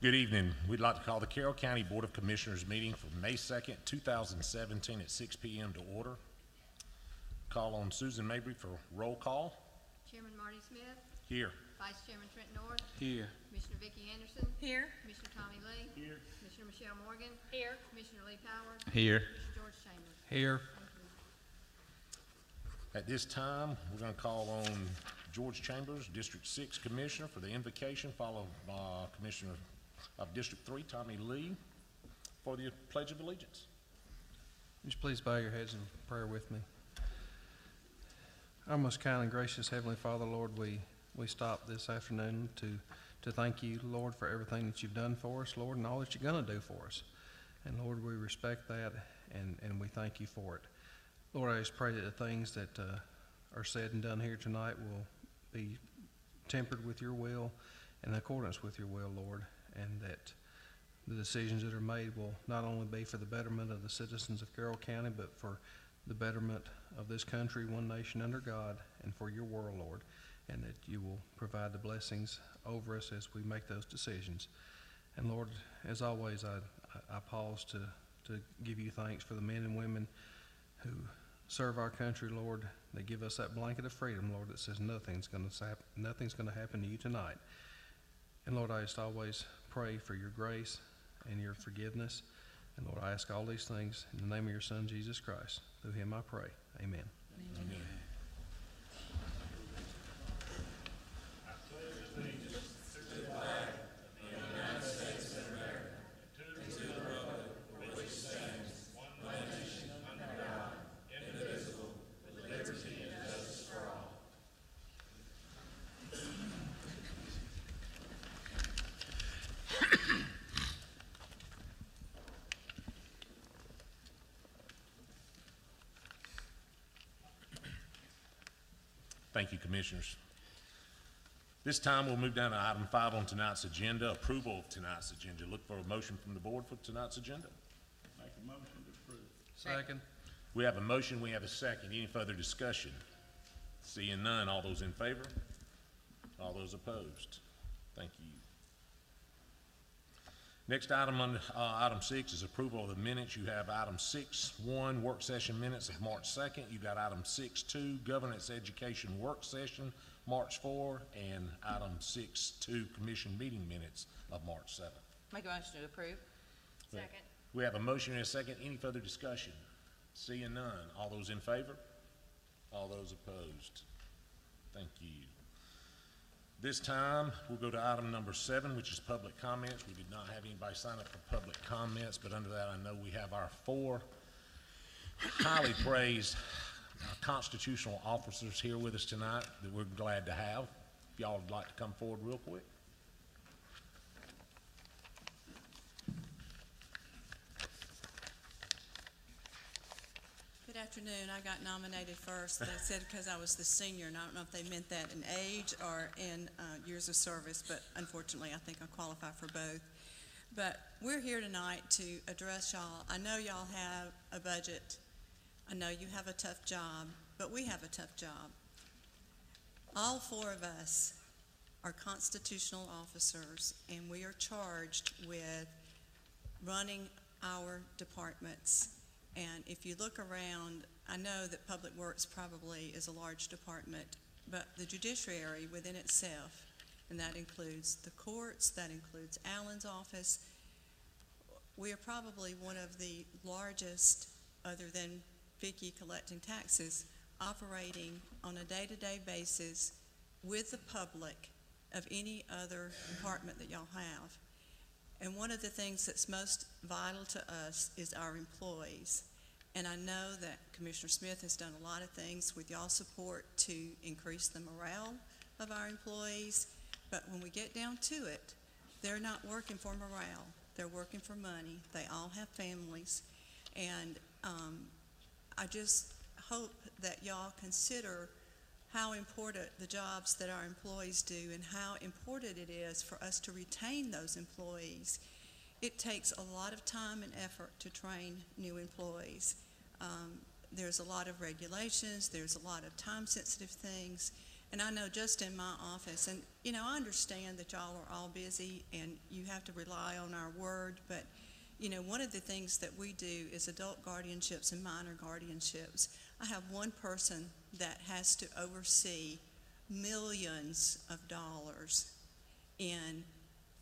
Good evening. We'd like to call the Carroll County Board of Commissioners meeting for May 2nd, 2017 at 6 p.m. to order. Call on Susan Mabry for roll call. Chairman Marty Smith. Here. Vice Chairman Trent North. Here. Commissioner Vicki Anderson. Here. Commissioner Tommy Lee. Here. Commissioner Michelle Morgan. Here. Commissioner Lee Powers. Here. Commissioner George Chambers. Here. Thank you. At this time, we're going to call on George Chambers, District 6 Commissioner, for the invocation, followed by Commissioner of District 3, Tommy Lee, for the Pledge of Allegiance. Would you please bow your heads in prayer with me? Our most kind and gracious Heavenly Father, Lord, we stop this afternoon to thank you, Lord, for everything that you've done for us, Lord, and all that you're going to do for us. And Lord, we respect that and we thank you for it. Lord, I just pray that the things that are said and done here tonight will be tempered with your will and in accordance with your will, Lord, and that the decisions that are made will not only be for the betterment of the citizens of Carroll County, but for the betterment of this country, one nation under God, and for your world, Lord, and that you will provide the blessings over us as we make those decisions. And Lord, as always, I pause to give you thanks for the men and women who serve our country, Lord. They give us that blanket of freedom, Lord, that says nothing's going to happen to you tonight. And Lord, I just always pray for your grace and your forgiveness. And Lord, I ask all these things in the name of your Son, Jesus Christ. Through him I pray. Amen. Amen. Thank you, Commissioners. This time we'll move down to item 5 on tonight's agenda, approval of tonight's agenda. Look for a motion from the board for tonight's agenda. Make a motion to approve. Second. We have a motion, we have a second. Any further discussion? Seeing none, all those in favor? All those opposed? Thank you. Next item on item 6 is approval of the minutes. You have item 6.1, work session minutes of March 2nd. You got item 6.2, governance education work session, March 4, and item 6.2, commission meeting minutes of March 7th. Make a motion to approve. Second. We have a motion and a second. Any further discussion? Seeing none. All those in favor? All those opposed? Thank you. This time, we'll go to item number 7, which is public comments. We did not have anybody sign up for public comments, but under that, I know we have our 4 highly praised constitutional officers here with us tonight that we're glad to have. If y'all would like to come forward real quick. Good afternoon. I got nominated first. They said because I was the senior, and I don't know if they meant that in age or in years of service, but unfortunately I think I qualify for both. But we're here tonight to address y'all. I know y'all have a budget. I know you have a tough job, but we have a tough job. All 4 of us are constitutional officers, and we are charged with running our departments. And if you look around, I know that Public Works probably is a large department, but the judiciary within itself, and that includes the courts, that includes Alan's office, we are probably one of the largest, other than Vicki collecting taxes, operating on a day-to-day basis with the public of any other department that y'all have. And one of the things that's most vital to us is our employees. And I know that Commissioner Smith has done a lot of things with y'all's support to increase the morale of our employees. But when we get down to it, they're not working for morale. They're working for money. They all have families. And I just hope that y'all consider how important the jobs that our employees do and how important it is for us to retain those employees. It takes a lot of time and effort to train new employees. There's a lot of regulations, there's a lot of time-sensitive things, And I know just in my office, and, you know, I understand that y'all are all busy and you have to rely on our word, but, you know, one of the things that we do is adult guardianships and minor guardianships. I have one person that has to oversee millions of dollars in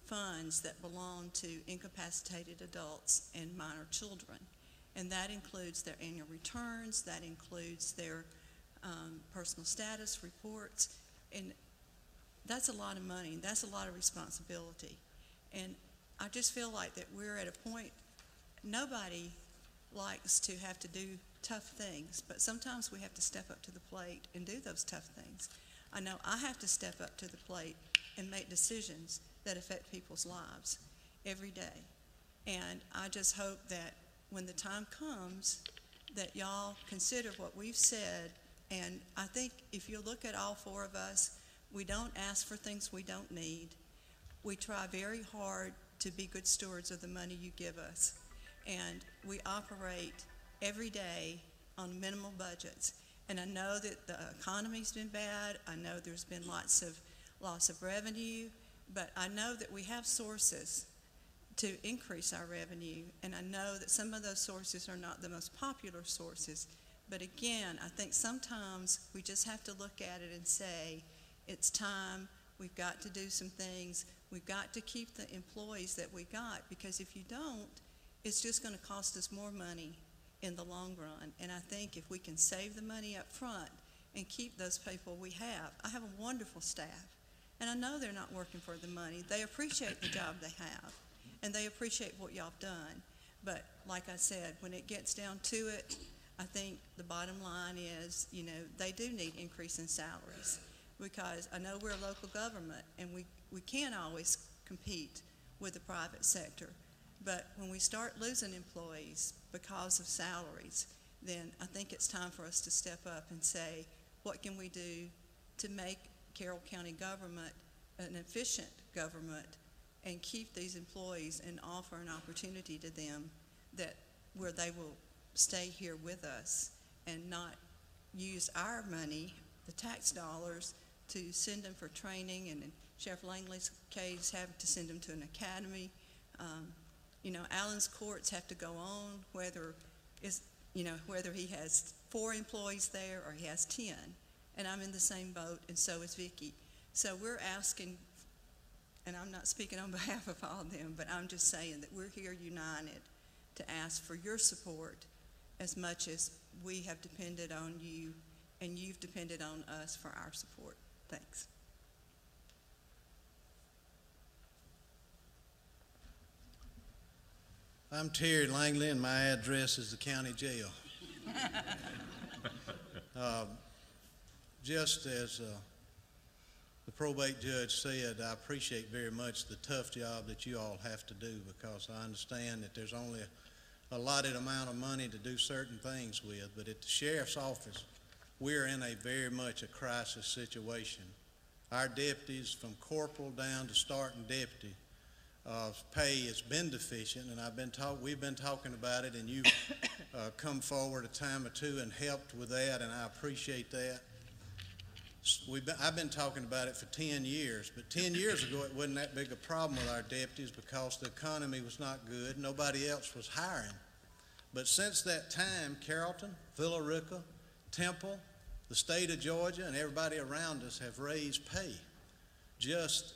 funds that belong to incapacitated adults and minor children. And that includes their annual returns, that includes their personal status reports, and that's a lot of money, and that's a lot of responsibility. And I just feel like that we're at a point, nobody likes to have to do tough things, but sometimes we have to step up to the plate and do those tough things. I know I have to step up to the plate and make decisions that affect people's lives every day. And I just hope that when the time comes, that y'all consider what we've said. And I think if you look at all four of us, we don't ask for things we don't need. We try very hard to be good stewards of the money you give us. And we operate every day on minimal budgets. And I know that the economy's been bad. I know there's been lots of loss of revenue, but I know that we have sources to increase our revenue. And I know that some of those sources are not the most popular sources. But again, I think sometimes we just have to look at it and say, it's time, we've got to do some things, we've got to keep the employees that we got, because if you don't, it's just going to cost us more money in the long run. And I think if we can save the money up front and keep those people we have. I have a wonderful staff, and I know they're not working for the money. They appreciate the job they have, and they appreciate what y'all have done. But like I said, when it gets down to it, I think the bottom line is, you know, they do need increase in salaries, because I know we're a local government and we can't always compete with the private sector. But when we start losing employees because of salaries, then I think it's time for us to step up and say, what can we do to make Carroll County government an efficient government and keep these employees and offer an opportunity to them that where they will stay here with us and not use our money, the tax dollars, to send them for training, and in Sheriff Langley's case, have to send them to an academy. You know, Allen's courts have to go on whether he has 4 employees there or he has 10. And I'm in the same boat, and so is Vicki. So we're asking, and I'm not speaking on behalf of all of them, but I'm just saying that we're here united to ask for your support as much as we have depended on you and you've depended on us for our support. Thanks. I'm Terry Langley, and my address is the county jail. Just as the probate judge said, I appreciate very much the tough job that you all have to do, because I understand that there's only a allotted amount of money to do certain things with. But at the sheriff's office, we're in a very much a crisis situation. Our deputies, from corporal down to starting deputy, pay has been deficient, and we've been talking about it, and you've come forward a time or two and helped with that, and I appreciate that. I've been talking about it for 10 years, but 10 years ago it wasn't that big a problem with our deputies because the economy was not good. Nobody else was hiring. But since that time, Carrollton, Villa Rica, Temple, the state of Georgia, and everybody around us have raised pay.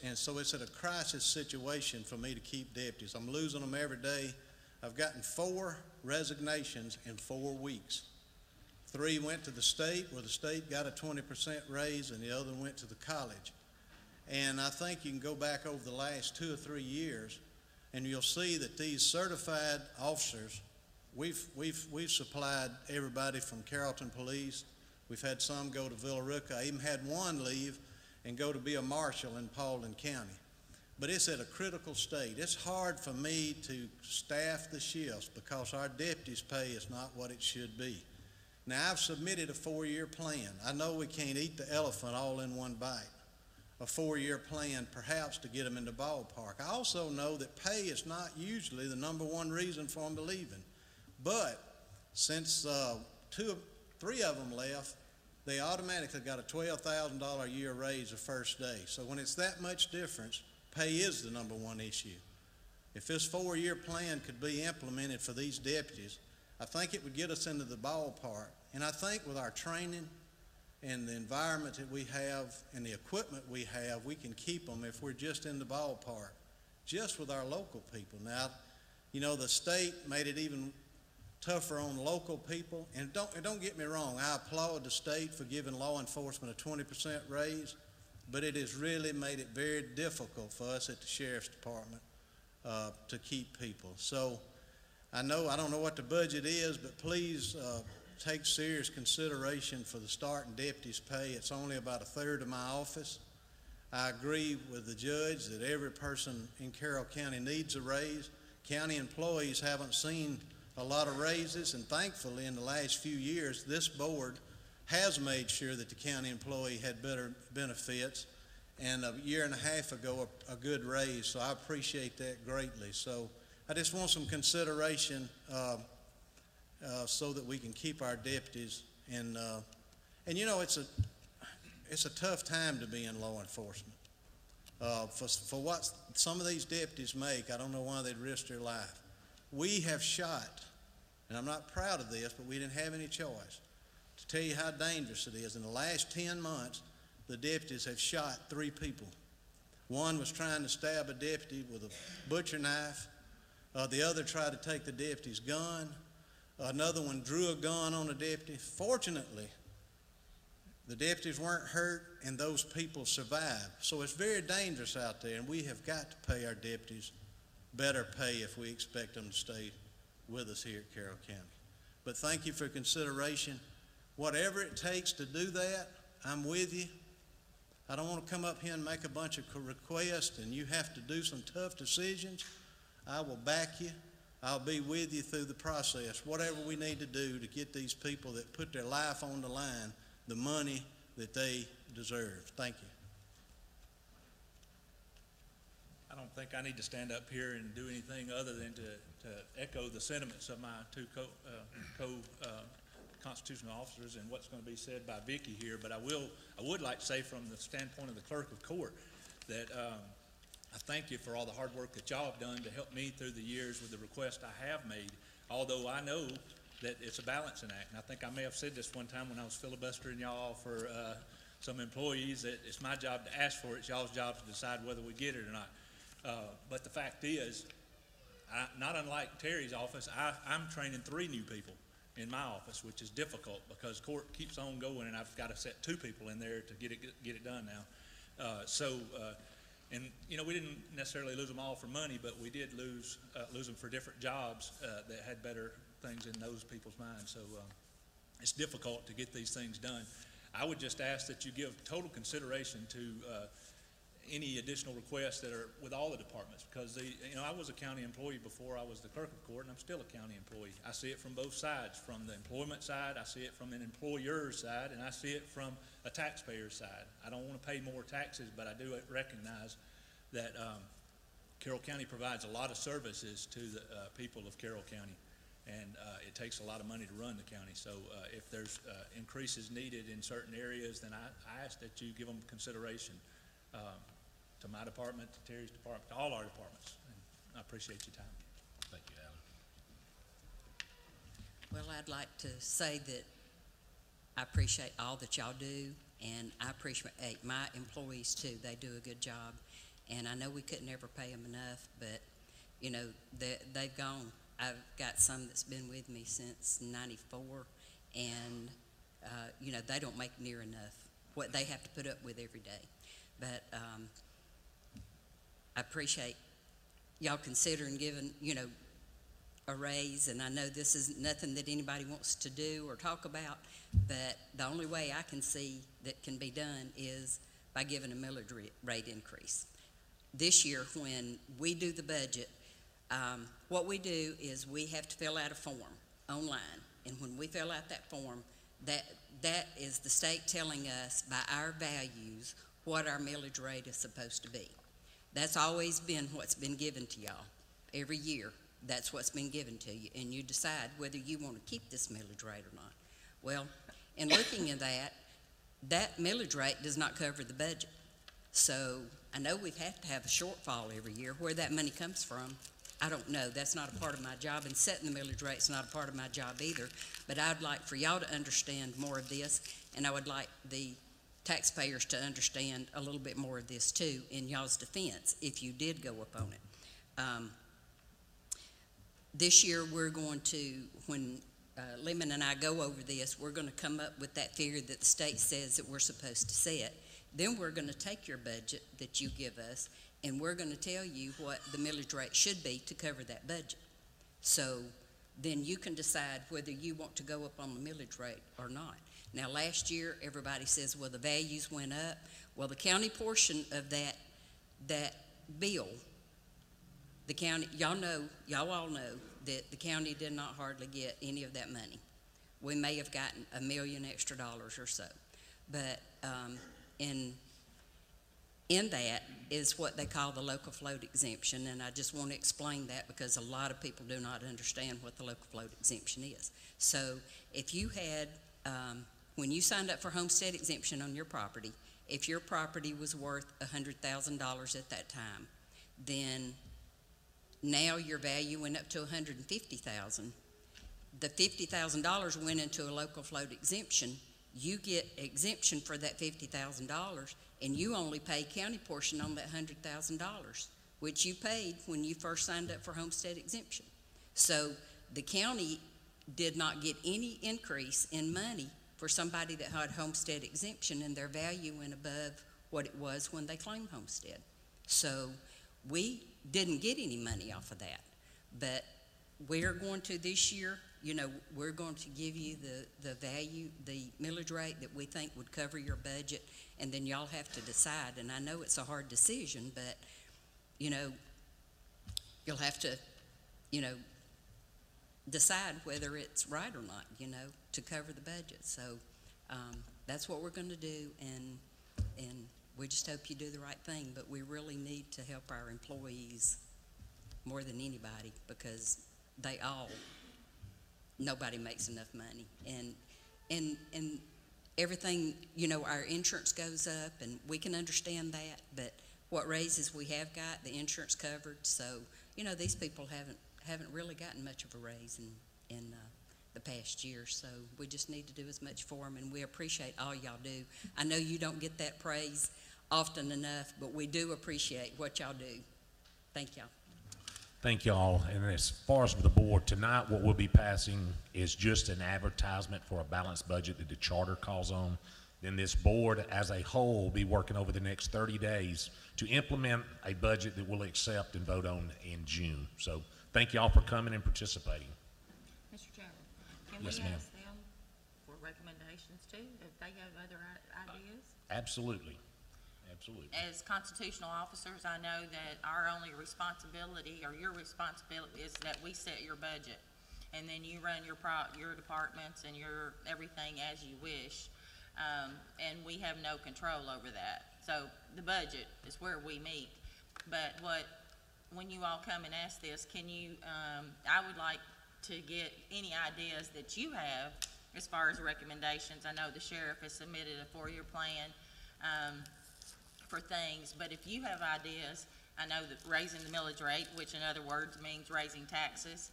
And so it's at a crisis situation for me to keep deputies. I'm losing them every day. I've gotten 4 resignations in 4 weeks. 3 went to the state, where the state got a 20% raise, and the other went to the college. And I think you can go back over the last 2 or 3 years, and you'll see that these certified officers, we've supplied everybody from Carrollton Police. We've had some go to Villa Rica. I even had one leave and go to be a marshal in Paulding County. But it's at a critical state. It's hard for me to staff the shifts because our deputies' pay is not what it should be. Now, I've submitted a 4-year plan. I know we can't eat the elephant all in one bite. A 4-year plan, perhaps, to get them in the ballpark. I also know that pay is not usually the #1 reason for them to leaving. But since 3 of them left, they automatically got a $12,000 a year raise the first day. So when it's that much difference, pay is the number one issue. If this 4-year plan could be implemented for these deputies, I think it would get us into the ballpark. And I think with our training and the environment that we have and the equipment we have, we can keep them if we're just in the ballpark, just with our local people. Now, you know, the state made it even tougher on local people. And don't get me wrong, I applaud the state for giving law enforcement a 20% raise, but it has really made it very difficult for us at the Sheriff's Department to keep people. So I don't know what the budget is, but please take serious consideration for the starting deputies' pay. It's only about 1/3 of my office. I agree with the judge that every person in Carroll County needs a raise. County employees haven't seen a lot of raises, and thankfully in the last few years, this board has made sure that the county employee had better benefits, and a year and a half ago, a good raise, so I appreciate that greatly. So I just want some consideration so that we can keep our deputies, and you know, it's a tough time to be in law enforcement. For what some of these deputies make, I don't know why they'd risk their life. We have shot, and I'm not proud of this, but we didn't have any choice. To tell you how dangerous it is, in the last 10 months, the deputies have shot 3 people. One was trying to stab a deputy with a butcher knife. The other tried to take the deputy's gun. Another one drew a gun on a deputy. Fortunately, the deputies weren't hurt and those people survived. So it's very dangerous out there, and we have got to pay our deputies better pay if we expect them to stay with us here at Carroll County. But thank you for consideration. Whatever it takes to do that, I'm with you. I don't want to come up here and make a bunch of requests and you have to do some tough decisions. I will back you. I'll be with you through the process, whatever we need to do to get these people that put their life on the line the money that they deserve. Thank you. I don't think I need to stand up here and do anything other than to echo the sentiments of my two constitutional officers and what's going to be said by Vicki here. But I would like to say from the standpoint of the clerk of court that I thank you for all the hard work that y'all have done to help me through the years with the request I have made, although I know that it's a balancing act. And I think I may have said this one time when I was filibustering y'all for some employees, that it's my job to ask for it. It's y'all's job to decide whether we get it or not. But the fact is, not unlike Terry's office, I'm training 3 new people in my office, which is difficult because court keeps on going, and I've got to set 2 people in there to get it done now. And you know, we didn't necessarily lose them all for money, but we did lose them for different jobs that had better things in those people's minds. So it's difficult to get these things done. I would just ask that you give total consideration to any additional requests that are with all the departments, because you know, I was a county employee before I was the clerk of court, and I'm still a county employee. I see it from both sides, from the employment side, I see it from an employer's side, and I see it from a taxpayer's side. I don't want to pay more taxes, but I do recognize that Carroll County provides a lot of services to the people of Carroll County, and it takes a lot of money to run the county. So if there's increases needed in certain areas, then I ask that you give them consideration. To my department, to Terry's department, to all our departments. And I appreciate your time. Thank you, Alan. Well, I'd like to say that I appreciate all that y'all do, and I appreciate my employees too. They do a good job, and I know we couldn't ever pay them enough, but you know, they've gone. I've got some that's been with me since '94, and you know, they don't make near enough what they have to put up with every day. But I appreciate y'all considering giving, you know, a raise, and I know this is nothing that anybody wants to do or talk about, but the only way I can see that can be done is by giving a millage rate increase. This year, when we do the budget, what we do is we have to fill out a form online, and when we fill out that form, that is the state telling us by our values what our millage rate is supposed to be. That's always been what's been given to y'all. Every year, that's what's been given to you, and you decide whether you want to keep this millage rate or not. Well, in looking at that, that millage rate does not cover the budget. So I know we have to have a shortfall every year. Where that money comes from, I don't know. That's not a part of my job, and setting the millage rate's not a part of my job either. But I'd like for y'all to understand more of this, and I would like the taxpayers to understand a little bit more of this too, in y'all's defense, if you did go up on it. This year, we're going to, when Lemon and I go over this, we're going to come up with that figure that the state says that we're supposed to set. Then we're going to take your budget that you give us, and we're going to tell you what the millage rate should be to cover that budget. So then you can decide whether you want to go up on the millage rate or not. Now, last year, everybody says, well, the values went up. Well, the county portion of that bill, the county, y'all all know that the county did not hardly get any of that money. We may have gotten $1 million extra or so. But in that is what they call the local float exemption, and I just want to explain that because a lot of people do not understand what the local float exemption is. So if you had, when you signed up for homestead exemption on your property, if your property was worth $100,000 at that time, then now your value went up to $150,000. The $50,000 went into a local float exemption. You get exemption for that $50,000, and you only pay county portion on that $100,000, which you paid when you first signed up for homestead exemption. So the county did not get any increase in money for somebody that had homestead exemption, and their value went above what it was when they claimed homestead. So we didn't get any money off of that. But we're going to this year, we're going to give you the value, the millage rate that we think would cover your budget, and then y'all have to decide. And I know it's a hard decision, but, you'll have to, decide whether it's right or not, to cover the budget. So that's what we're going to do, and we just hope you do the right thing. But we really need to help our employees more than anybody, because nobody makes enough money. And everything, our insurance goes up, and we can understand that, but what raises we have got, the insurance covered. So, these people haven't really gotten much of a raise in the past year. So we just need to do as much for them, and we appreciate all y'all do. I know you don't get that praise often enough, but we do appreciate what y'all do. Thank y'all. Thank y'all. And as far as the board, tonight what we'll be passing is just an advertisement for a balanced budget that the charter calls on. Then this board as a whole will be working over the next 30 days to implement a budget that we'll accept and vote on in June. So thank y'all for coming and participating. Mr. Chairman, can Yes, we ma'am. ask them for recommendations too, if they have other ideas? Absolutely. Absolutely. As constitutional officers, I know that our only responsibility, or your responsibility, is that we set your budget, and then you run your departments and your everything as you wish, and we have no control over that. So the budget is where we meet. But when you all come and ask this, can you? I would like to get any ideas that you have as far as recommendations. I know the sheriff has submitted a 4-year plan. For things, but if you have ideas, I know that raising the millage rate, which in other words means raising taxes,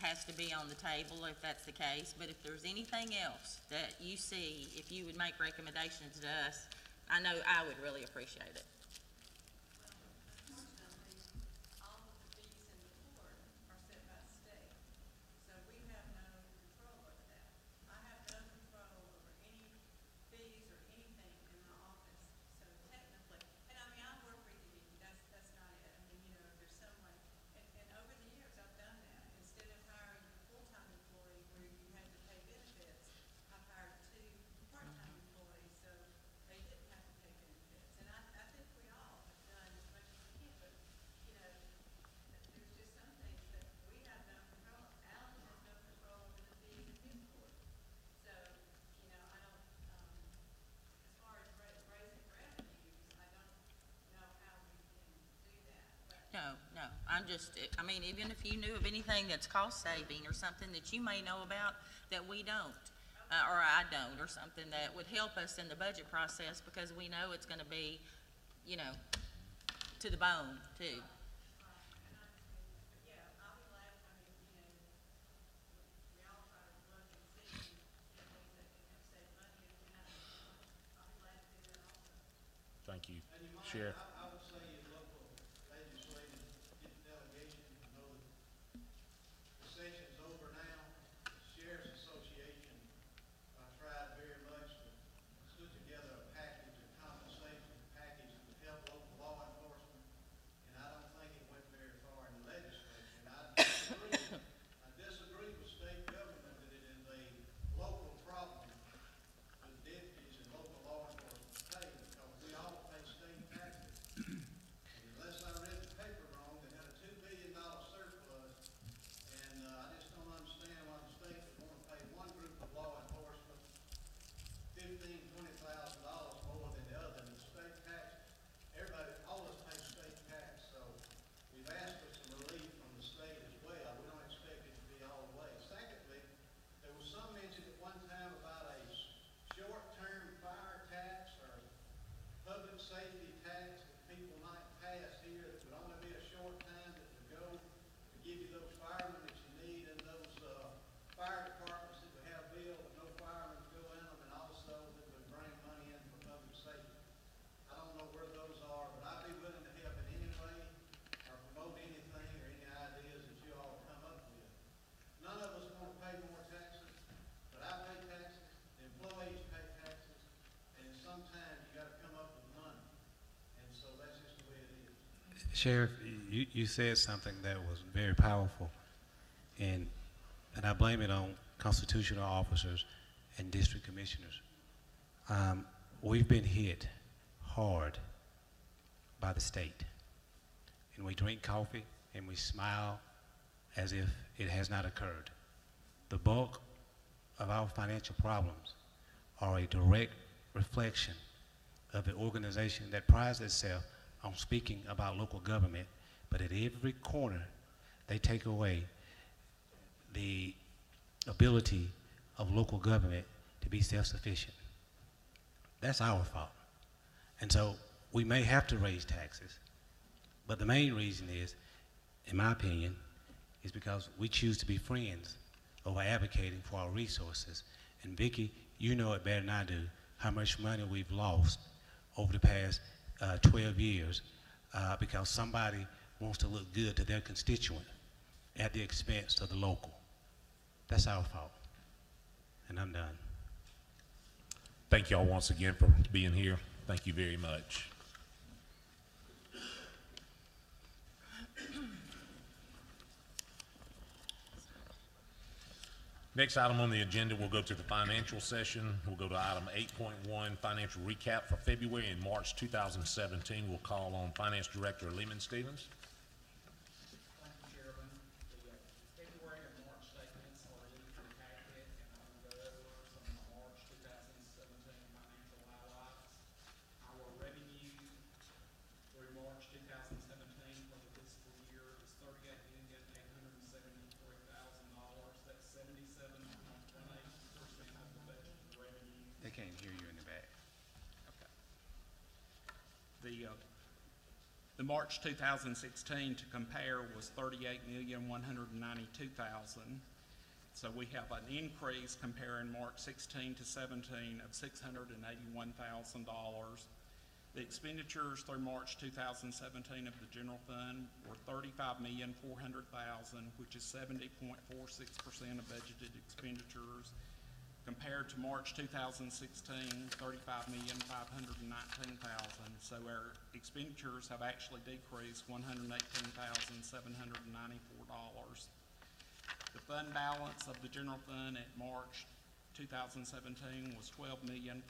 has to be on the table if that's the case. But if there's anything else that you see, if you would make recommendations to us, I know I would really appreciate it. No, I mean, even if you knew of anything that's cost saving or something that you may know about that we don't. or I don't, or something that would help us in the budget process, because we know it's gonna be, you know, to the bone, too. Thank you. Sheriff? I would say your local legislative delegation, you know, the session's over now. Sheriff's Association tried very much to put together a package, a compensation package to help local law enforcement, and I don't think it went very far in the legislature. And I disagree with state government that it is a local problem with deputies and local law enforcement pay, because we all pay state taxes. And unless I read the paper wrong, they had a $2 billion surplus, and I just don't understand why the state would want to pay one group of law enforcement $15,000-$20,000 more than the other. And the state tax, everybody, all of us pay state tax, so we've asked for some relief from the state as well. We don't expect it to be all the way. Secondly, there was some mention at one time about a short-term fire tax or public safety tax that people might pass here that would only be a short time that would go to give you those firemen that you need in those fire departments that would have bills, but no firemen to go in them, and also that would bring money in for public safety. I don't know where those are, but I'd be willing to help in any way or promote anything or any ideas that you all come up with. None of us want to pay more taxes, but I pay taxes, the employees pay taxes, and sometimes you gotta come up with money. And so that's just the way it is. Sheriff, you said something that was very powerful, and I blame it on constitutional officers and district commissioners. We've been hit hard by the state, and we drink coffee and we smile as if it has not occurred. The bulk of our financial problems are a direct reflection of the organization that prides itself on speaking about local government, but at every corner they take away the ability of local government to be self-sufficient. That's our fault. And so we may have to raise taxes, but the main reason is, in my opinion, is because we choose to be friends over advocating for our resources. And Vicki, you know it better than I do, how much money we've lost over the past 12 years because somebody wants to look good to their constituent at the expense of the local. That's our fault. And I'm done. Thank y'all once again for being here. Thank you very much. Next item on the agenda, we'll go to the financial session. We'll go to item 8.1, financial recap for February and March 2017. We'll call on Finance Director Lehman Stevens. Thank you, Chairman. The February and March statements are in your packet, and I will go over some of the March 2017 financial highlights. Our revenue through March 2017 for the fiscal year is $38,873,000. That's 77.18% of the budgeted revenue. They can't hear you in the back. Okay. The March 2016 to compare was $38,192,000. So we have an increase comparing March 16 to 17 of $681,000. The expenditures through March 2017 of the general fund were $35,400,000, which is 70.46% of budgeted expenditures. Compared to March 2016, $35,519,000. So our expenditures have actually decreased $118,794. The fund balance of the general fund at March 2017 was $12,530,000,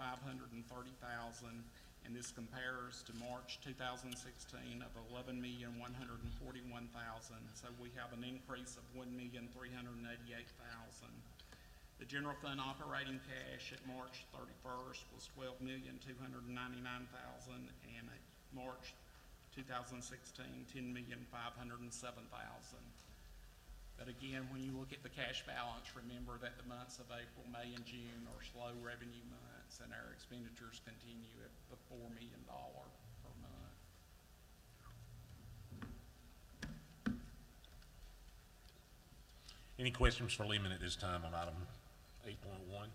and this compares to March 2016 of $11,141,000. So we have an increase of $1,388,000. The general fund operating cash at March 31st was $12,299,000, and at March 2016, $10,507,000. But again, when you look at the cash balance, remember that the months of April, May, and June are slow revenue months, and our expenditures continue at the $4 million per month. Any questions for Lehman at this time on item 8.1?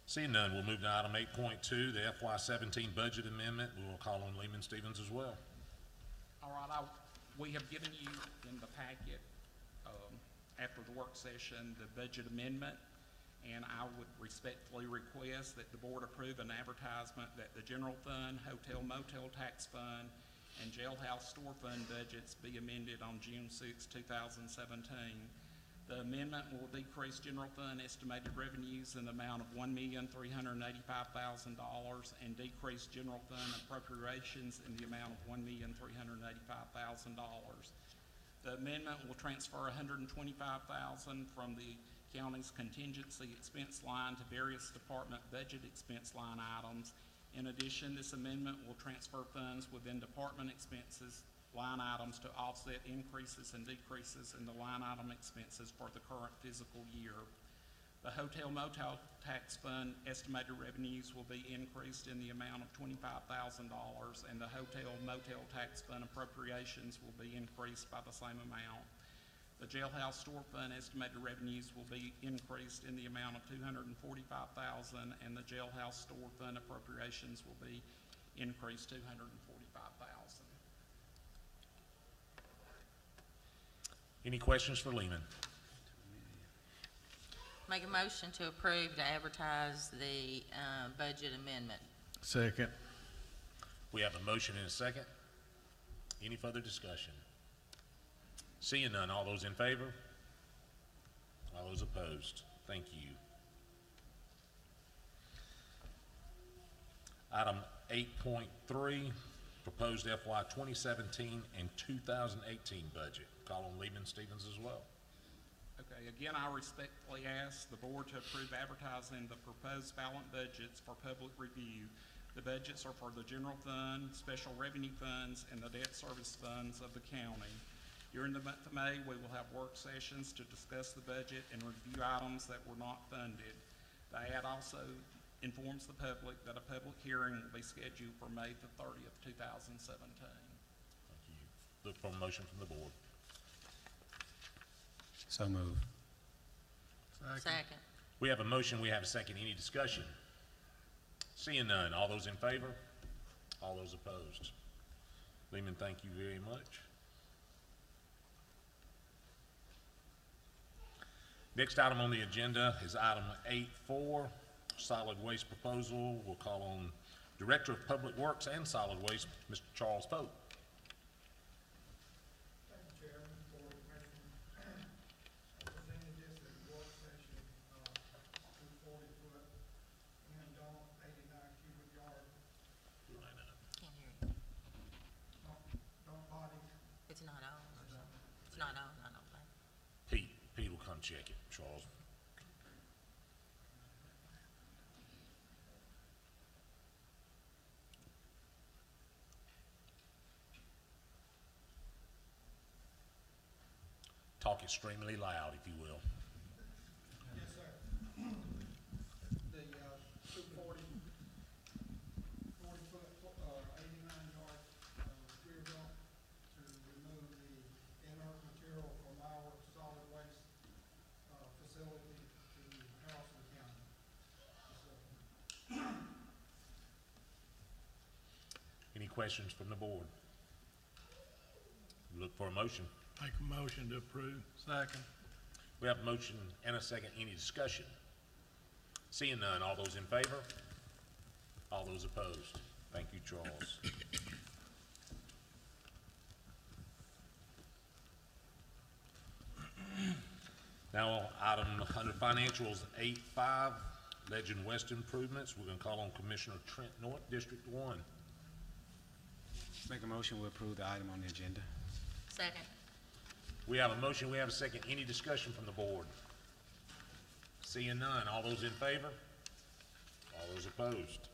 Seeing none, we'll move to item 8.2, the FY17 budget amendment. We will call on Lehman Stevens as well. All right, we have given you in the packet, after the work session, the budget amendment, and I would respectfully request that the board approve an advertisement that the general fund, hotel motel tax fund, and jailhouse store fund budgets be amended on June 6, 2017. The amendment will decrease general fund estimated revenues in the amount of $1,385,000 and decrease general fund appropriations in the amount of $1,385,000. The amendment will transfer $125,000 from the county's contingency expense line to various department budget expense line items. In addition, this amendment will transfer funds within department expenses line items to offset increases and decreases in the line item expenses for the current fiscal year. The hotel motel tax fund estimated revenues will be increased in the amount of $25,000, and the hotel motel tax fund appropriations will be increased by the same amount. The jailhouse store fund estimated revenues will be increased in the amount of $245,000, and the jailhouse store fund appropriations will be increased $245,000. Any questions for Lehman? Make a motion to approve to advertise the budget amendment. Second. We have a motion and a second. Any further discussion? Seeing none, all those in favor? All those opposed? Thank you. Item 8.3, proposed FY 2017 and 2018 budget. Call on Lehman Stevens as well. Okay, again, I respectfully ask the board to approve advertising the proposed balanced budgets for public review. The budgets are for the general fund, special revenue funds, and the debt service funds of the county. During the month of May, we will have work sessions to discuss the budget and review items that were not funded. The ad also informs the public that a public hearing will be scheduled for May the 30th, 2017. Thank you. Look for a motion from the board. So moved. Second. We have a motion, we have a second. Any discussion? Seeing none, all those in favor? All those opposed? Lehman, thank you very much. Next item on the agenda is item 8.4, solid waste proposal. We'll call on Director of Public Works and Solid Waste, Mr. Charles Pope. Thank you, Chairman, for the question. I presented this at the work session, 240-foot and 89 cubic yard, Can't hear you. dump body. It's not on or something. It's not on, I don't think. Pete will come check it, Charles. Talk extremely loud, if you will. Yes, sir. The 240, 40-foot, 89-yard rear dump to remove the inert material from our solid waste facility to Carroll County. Any questions from the board? Look for a motion. Make a motion to approve. Second. We have a motion and a second. Any discussion? Seeing none, all those in favor? All those opposed? Thank you, Charles. Now, item under financials 8.5, Legend West improvements. We're going to call on Commissioner Trent North, District 1. Make a motion to approve the item on the agenda. Second. We have a motion, we have a second. Any discussion from the board? Seeing none, all those in favor? All those opposed?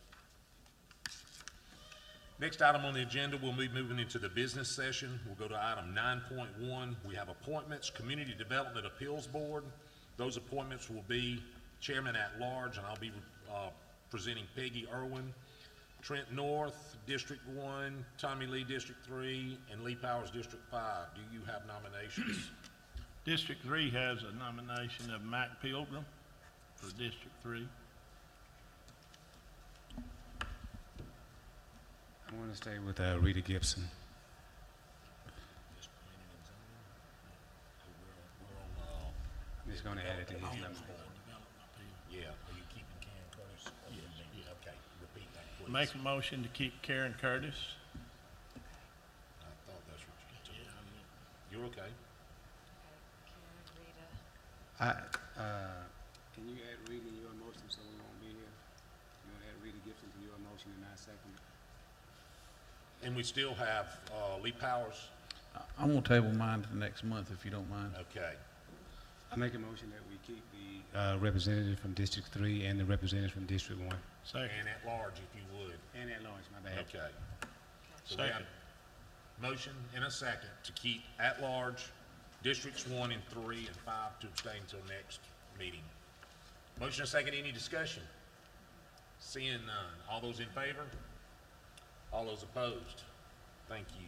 Next item on the agenda, we'll be moving into the business session. We'll go to item 9.1. We have appointments, Community Development Appeals Board. Those appointments will be Chairman at Large, and I'll be presenting Peggy Irwin, Trent North, District 1, Tommy Lee, District 3, and Lee Powers, District 5. Do you have nominations? District 3 has a nomination of Mike Pilgrim for District 3. I want to stay with Rita Gibson. I'm just going to add it to his number. Yeah, are you keeping Karen Curtis? Yeah. Okay, repeat that, please. Make a motion to keep Karen Curtis. I thought that's what you told me. You're okay. Can you add Rita in your motion so we won't be here? You want to add Rita Gibson to your motion and I second it? And we still have Lee Powers. I'm gonna table mine to the next month if you don't mind. Okay. I make a motion that we keep the representative from District 3 and the representative from District 1. Second. And at large, if you would. And at large, my bad. Okay. So we have Second. a motion and a second to keep at large Districts 1 and 3 and 5 to abstain until next meeting. Motion and second, any discussion? Seeing none. All those in favor? All those opposed? Thank you.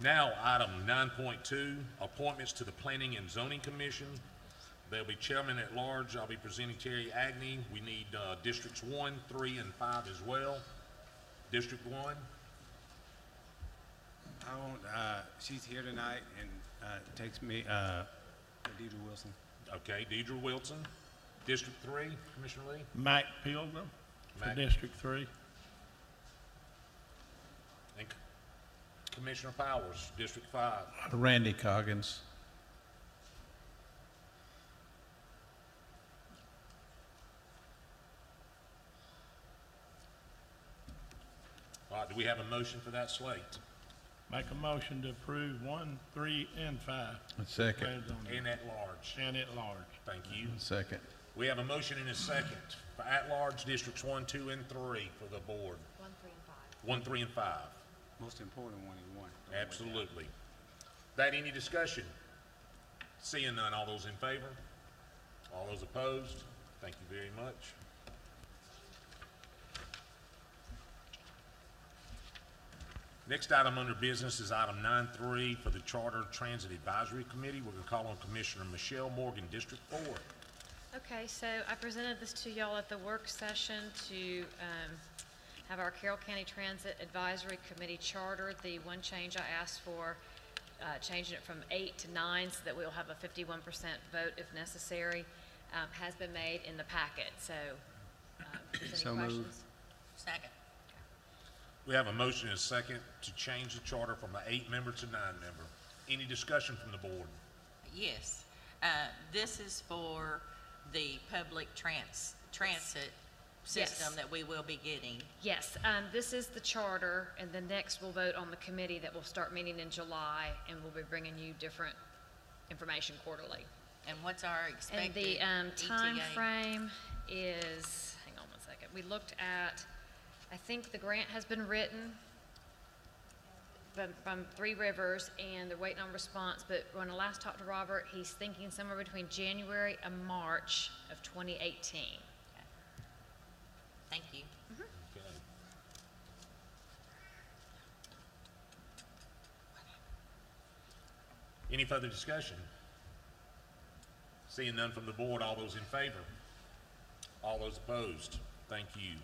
Now, item 9.2, appointments to the Planning and Zoning Commission. There'll be chairman at large. I'll be presenting Terry Agnew. We need Districts 1, 3, and 5 as well. District 1, I want, she's here tonight and takes me, Deidre Wilson. okay, Deidre Wilson. District 3, Commissioner Lee. Mike Pilgrim for Mike. District 3. And Commissioner Powers, District 5. Randy Coggins. All right, do we have a motion for that slate? Make a motion to approve 1, 3, and 5. Second. And at large. And at large. Thank you. Second. We have a motion and a second for at-large Districts 1, 2, and 3 for the board. 1, 3, and 5. 1, 3, and 5. Most important one is 1. Absolutely. That any discussion? Seeing none, all those in favor? All those opposed? Thank you very much. Next item under business is item 9.3 for the Charter Transit Advisory Committee. We're going to call on Commissioner Michelle Morgan, District 4. Okay, so I presented this to y'all at the work session to have our Carroll County Transit Advisory Committee charter. The one change I asked for, changing it from 8 to 9 so that we'll have a 51% vote if necessary, has been made in the packet. So, if there's So any moved. questions? Second. We have a motion and a second to change the charter from an 8-member to 9-member. Any discussion from the board? Yes. This is for the public transit system Yes. that we will be getting. Yes, this is the charter, and then next we'll vote on the committee that will start meeting in July, and we'll be bringing you different information quarterly. And what's our And expected the time ETA? frame is, hang on one second, we looked at, I think the grant has been written from Three Rivers, and they're waiting on response, but when I last talked to Robert, he's thinking somewhere between January and March of 2018. Thank you. Okay. Any further discussion? Seeing none from the board, all those in favor? All those opposed? Thank you.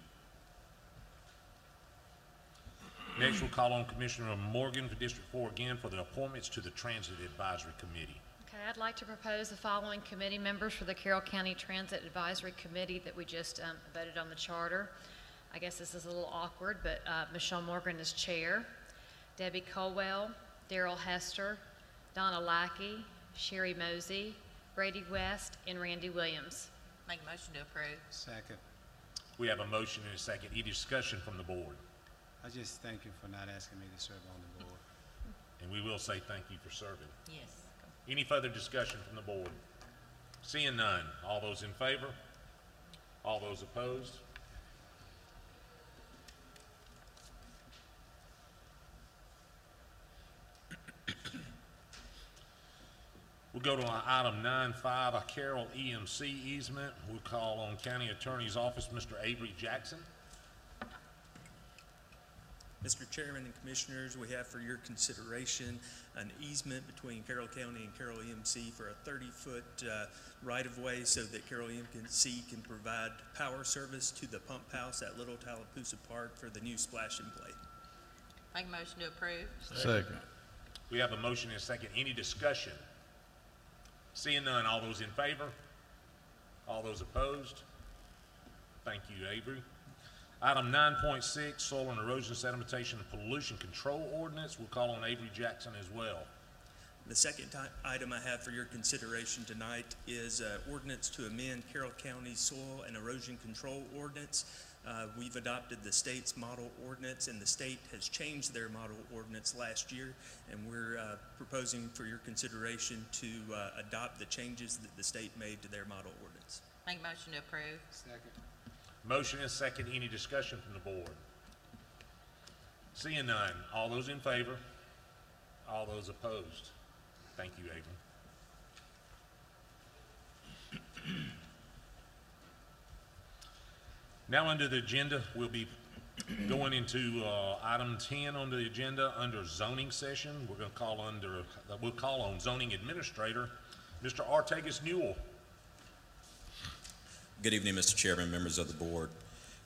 Next, we'll call on Commissioner Morgan for District 4 again for the appointments to the Transit Advisory Committee. Okay, I'd like to propose the following committee members for the Carroll County Transit Advisory Committee that we just voted on the charter. I guess this is a little awkward, but Michelle Morgan is chair, Debbie Colwell, Daryl Hester, Donna Lackey, Sherry Mosey, Brady West, and Randy Williams. Make a motion to approve. Second. We have a motion and a second. Any discussion from the board? I just thank you for not asking me to serve on the board. And we will say thank you for serving. Yes. Any further discussion from the board? Seeing none, all those in favor? All those opposed? We'll go to item 9.5, a Carroll EMC easement. We'll call on County Attorney's Office, Mr. Avery Jackson. Mr. Chairman and Commissioners, we have for your consideration an easement between Carroll County and Carroll EMC for a 30-foot right-of-way so that Carroll EMC can provide power service to the pump house at Little Tallapoosa Park for the new splash and play. Make a motion to approve. Second. We have a motion and a second. Any discussion? Seeing none, all those in favor? All those opposed? Thank you, Avery. Item 9.6, Soil and Erosion Sedimentation and Pollution Control Ordinance. We'll call on Avery Jackson as well. The second item I have for your consideration tonight is ordinance to amend Carroll County's Soil and Erosion Control Ordinance. We've adopted the state's model ordinance, and the state has changed their model ordinance last year, and we're proposing for your consideration to adopt the changes that the state made to their model ordinance. Make a motion to approve. Second. Motion and second. Any discussion from the board? Seeing none, all those in favor? All those opposed? Thank you, Avery. Now under the agenda, we'll be going into item 10 on the agenda under zoning session. We'll call on zoning administrator, Mr. Artegas Newell. Good evening, Mr. Chairman, members of the board.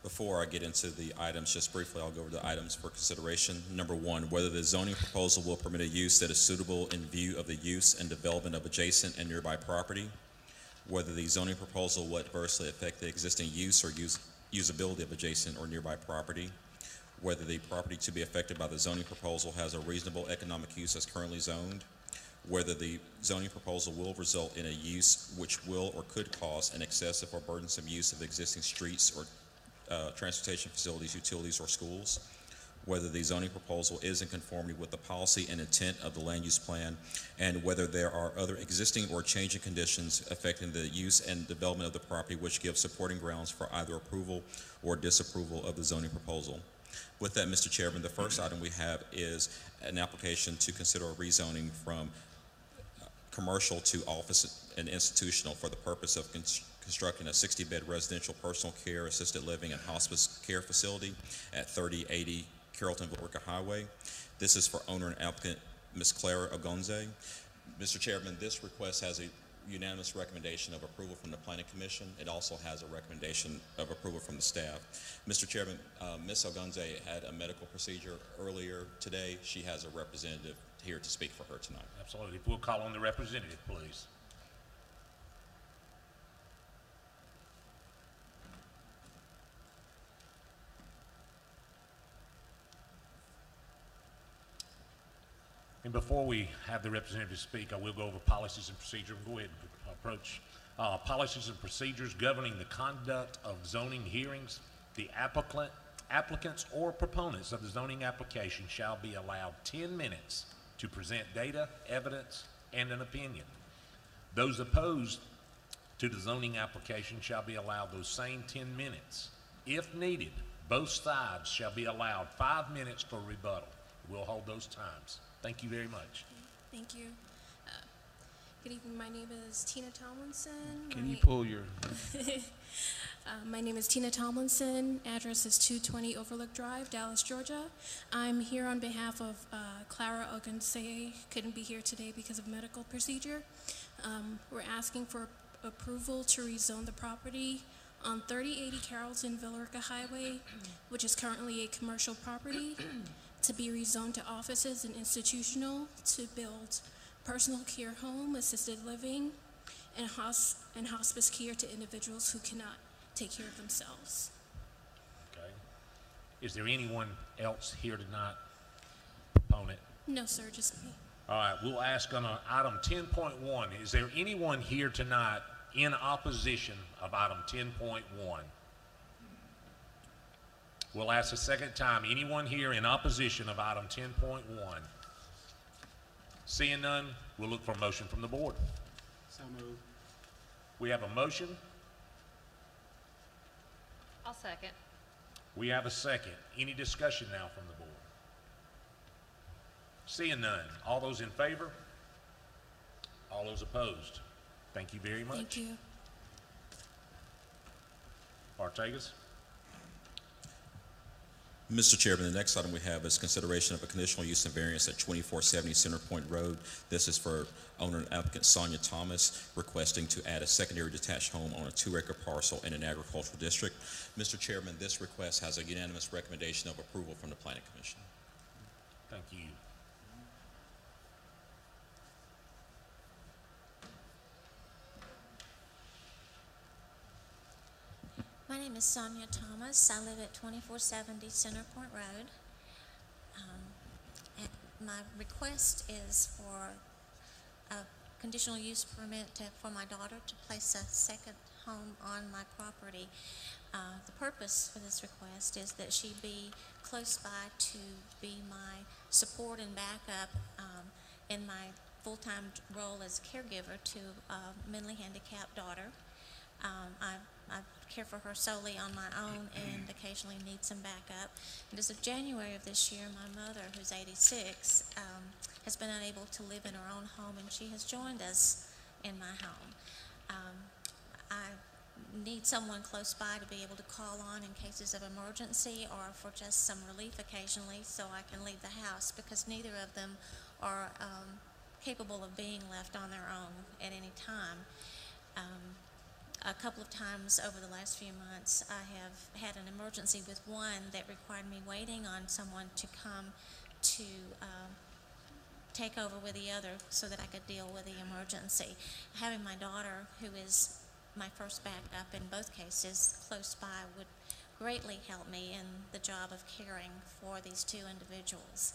Before I get into the items, just briefly, I'll go over the items for consideration. Number one, whether the zoning proposal will permit a use that is suitable in view of the use and development of adjacent and nearby property. Whether the zoning proposal will adversely affect the existing use or usability of adjacent or nearby property. Whether the property to be affected by the zoning proposal has a reasonable economic use as currently zoned. Whether the zoning proposal will result in a use which will or could cause an excessive or burdensome use of existing streets or transportation facilities, utilities, or schools. Whether the zoning proposal is in conformity with the policy and intent of the land use plan, and whether there are other existing or changing conditions affecting the use and development of the property which give supporting grounds for either approval or disapproval of the zoning proposal. With that, Mr. Chairman, the first item we have is an application to consider a rezoning from commercial to office and institutional for the purpose of constructing a 60-bed residential personal care, assisted living, and hospice care facility at 3080 Carrollton-Villarica Highway. This is for owner and applicant Ms. Clara Ogonze. Mr. Chairman, this request has a unanimous recommendation of approval from the Planning Commission. It also has a recommendation of approval from the staff. Mr. Chairman, Ms. Ogonze had a medical procedure earlier today. She has a representative here to speak for her tonight. Absolutely. If we'll call on the representative, please. And before we have the representative speak, I will go over policies and procedure. Go ahead and approach policies and procedures governing the conduct of zoning hearings. The applicants or proponents of the zoning application shall be allowed 10 minutes to present data, evidence, and an opinion. Those opposed to the zoning application shall be allowed those same 10 minutes. If needed, both sides shall be allowed 5 minutes for rebuttal. We'll hold those times. Thank you very much. Thank you. Good evening. My name is Tina Tomlinson. Can you pull your... My name is Tina Tomlinson. Address is 220 Overlook Drive, Dallas, Georgia. I'm here on behalf of Clara Ogonse. Couldn't be here today because of medical procedure. We're asking for approval to rezone the property on 3080 Carrollton-Villarica Highway, which is currently a commercial property, to be rezoned to offices and institutional, to build personal care home, assisted living, and hospice care to individuals who cannot take care of themselves. Okay. Is there anyone else here tonight? Proponent? No, sir, just me. All right, we'll ask on item 10.1. Is there anyone here tonight in opposition of item 10.1? We'll ask a second time. Anyone here in opposition of item 10.1? Seeing none, we'll look for a motion from the board. So moved. We have a motion. I'll second. We have a second. Any discussion now from the board? Seeing none. All those in favor? All those opposed? Thank you very much. Thank you. Partagas? Mr. Chairman, the next item we have is consideration of a conditional use and variance at 2470 Center Point Road. This is for owner and applicant Sonia Thomas requesting to add a secondary detached home on a 2-acre parcel in an agricultural district. Mr. Chairman, this request has a unanimous recommendation of approval from the Planning Commission. Thank you. My name is Sonia Thomas. I live at 2470 Center Point Road. And my request is for a conditional use permit for my daughter to place a second home on my property. The purpose for this request is that she be close by to be my support and backup in my full-time role as caregiver to a mentally handicapped daughter. I care for her solely on my own and occasionally need some backup. And as of January of this year, my mother, who's 86, has been unable to live in her own home, and she has joined us in my home. I need someone close by to be able to call on in cases of emergency or for just some relief occasionally so I can leave the house, because neither of them are capable of being left on their own at any time. A couple of times over the last few months, I have had an emergency with one that required me waiting on someone to come to take over with the other so that I could deal with the emergency. Having my daughter, who is my first backup in both cases, close by would greatly help me in the job of caring for these two individuals.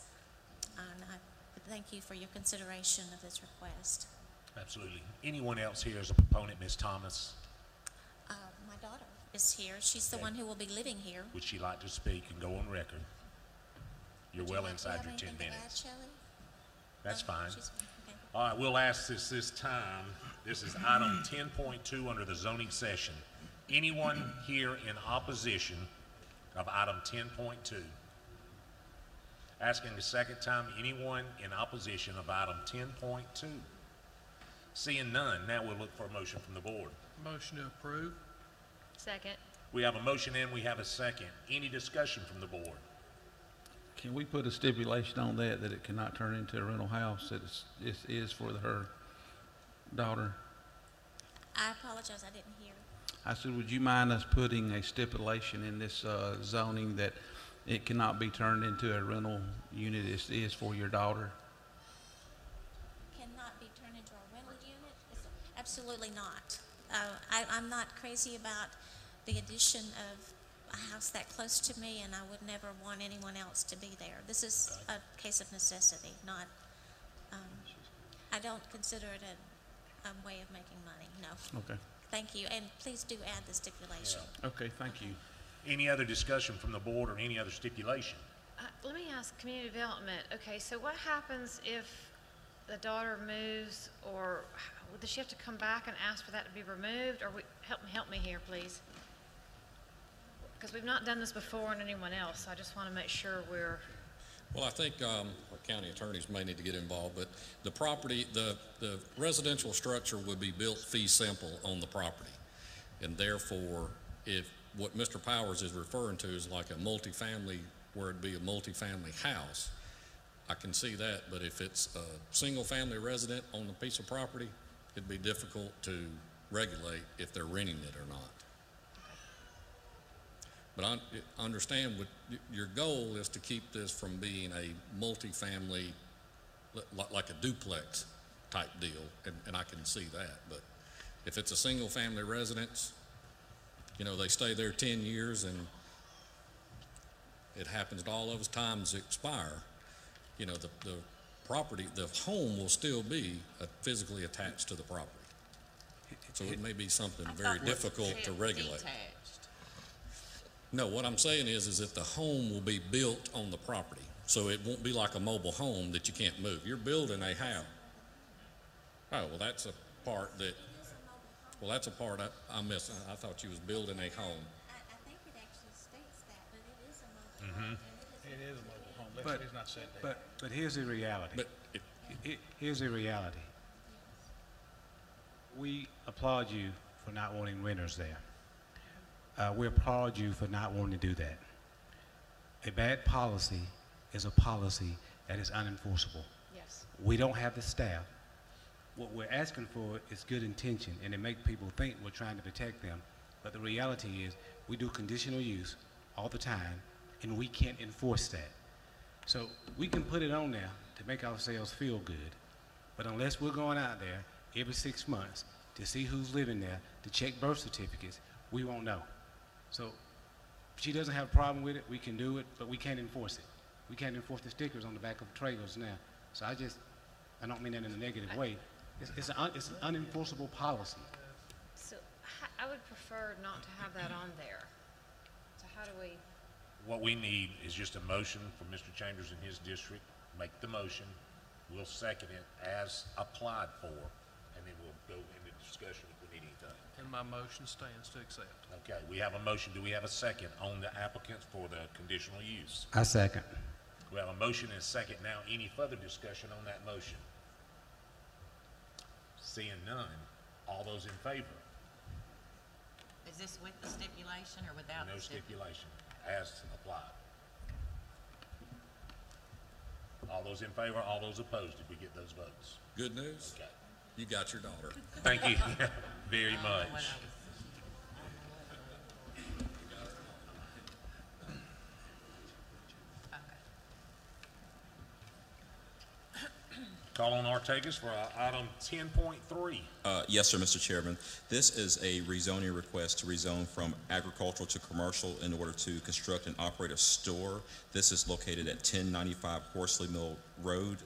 And I thank you for your consideration of this request. Absolutely. Anyone else here is a proponent, Ms. Thomas? My daughter is here. She's the one who will be living here. Would she like to speak and go on record? You're well inside your 10 minutes. That's fine. Okay. All right, we'll ask this time. This is item 10.2 under the zoning session. Anyone here in opposition of item 10.2? Asking the second time, anyone in opposition of item 10.2? Seeing none, now we'll look for a motion from the board. Motion to approve. Second. We have a motion and we have a second. Any discussion from the board? Can we put a stipulation on that it cannot turn into a rental house, that it is for her daughter? I apologize, I didn't hear. I said, would you mind us putting a stipulation in this zoning that it cannot be turned into a rental unit, it is for your daughter? Cannot be turned into a rental unit? Absolutely not. I'm not crazy about the addition of a house that close to me, and I would never want anyone else to be there. This is a case of necessity, not, I don't consider it a way of making money, no. Okay. Thank you, and please do add the stipulation. Okay, thank you. Any other discussion from the board or any other stipulation? Let me ask community development. Okay, so what happens if the daughter moves, or does she have to come back and ask for that to be removed? Or help me here, please. Because we've not done this before on anyone else. So I just want to make sure we're. Well, I think our county attorneys may need to get involved, but the property, the residential structure would be built fee simple on the property. And therefore, if what Mr. Powers is referring to is like a multifamily, where it'd be a multifamily house, I can see that, but if it's a single-family resident on the piece of property, it'd be difficult to regulate if they're renting it or not. But I understand what your goal is, to keep this from being a multifamily, like a duplex type deal, and I can see that. But if it's a single-family residence, you know, they stay there 10 years, and it happens to all of us, times expire. You know, the property, the home will still be physically attached to the property. So it may be something very difficult to regulate. No, what I'm saying is that the home will be built on the property. So it won't be like a mobile home that you can't move. You're building a house. Oh, well, that's a part that, well, that's a part I'm missing. I thought you was building a home. I think it actually states that, but it is a mobile home. It is a mobile home, but it's not said there. But here's the reality. But Here's the reality. we applaud you for not wanting renters there. We applaud you for not wanting to do that. A bad policy is a policy that is unenforceable. Yes. We don't have the staff. What we're asking for is good intention, and to make people think we're trying to protect them. But the reality is, we do conditional use all the time, and we can't enforce that. So we can put it on there to make ourselves feel good, but unless we're going out there every 6 months to see who's living there, to check birth certificates, we won't know. So if she doesn't have a problem with it, we can do it, but we can't enforce it. We can't enforce the stickers on the back of the trailers now. So I don't mean that in a negative way. It's an unenforceable policy. So I would prefer not to have that on there. So how do we? What we need is just a motion for Mr. Chambers in his district. Make the motion. We'll second it as applied for, and then we'll go into discussion if we need anything. And my motion stands to accept. Okay, we have a motion. Do we have a second on the applicants for the conditional use? I second. We have a motion and a second. Now, any further discussion on that motion? Seeing none, all those in favor? Is this with the stipulation or without? No stipulation, as applied. All those in favor, all those opposed, did we get those votes? Good news? Okay. You got your daughter. Thank you very much. Call on Ortegas for item 10.3. Yes, sir, Mr. Chairman. This is a rezoning request to rezone from agricultural to commercial in order to construct and operate a store. This is located at 1095 Horsley Mill Road.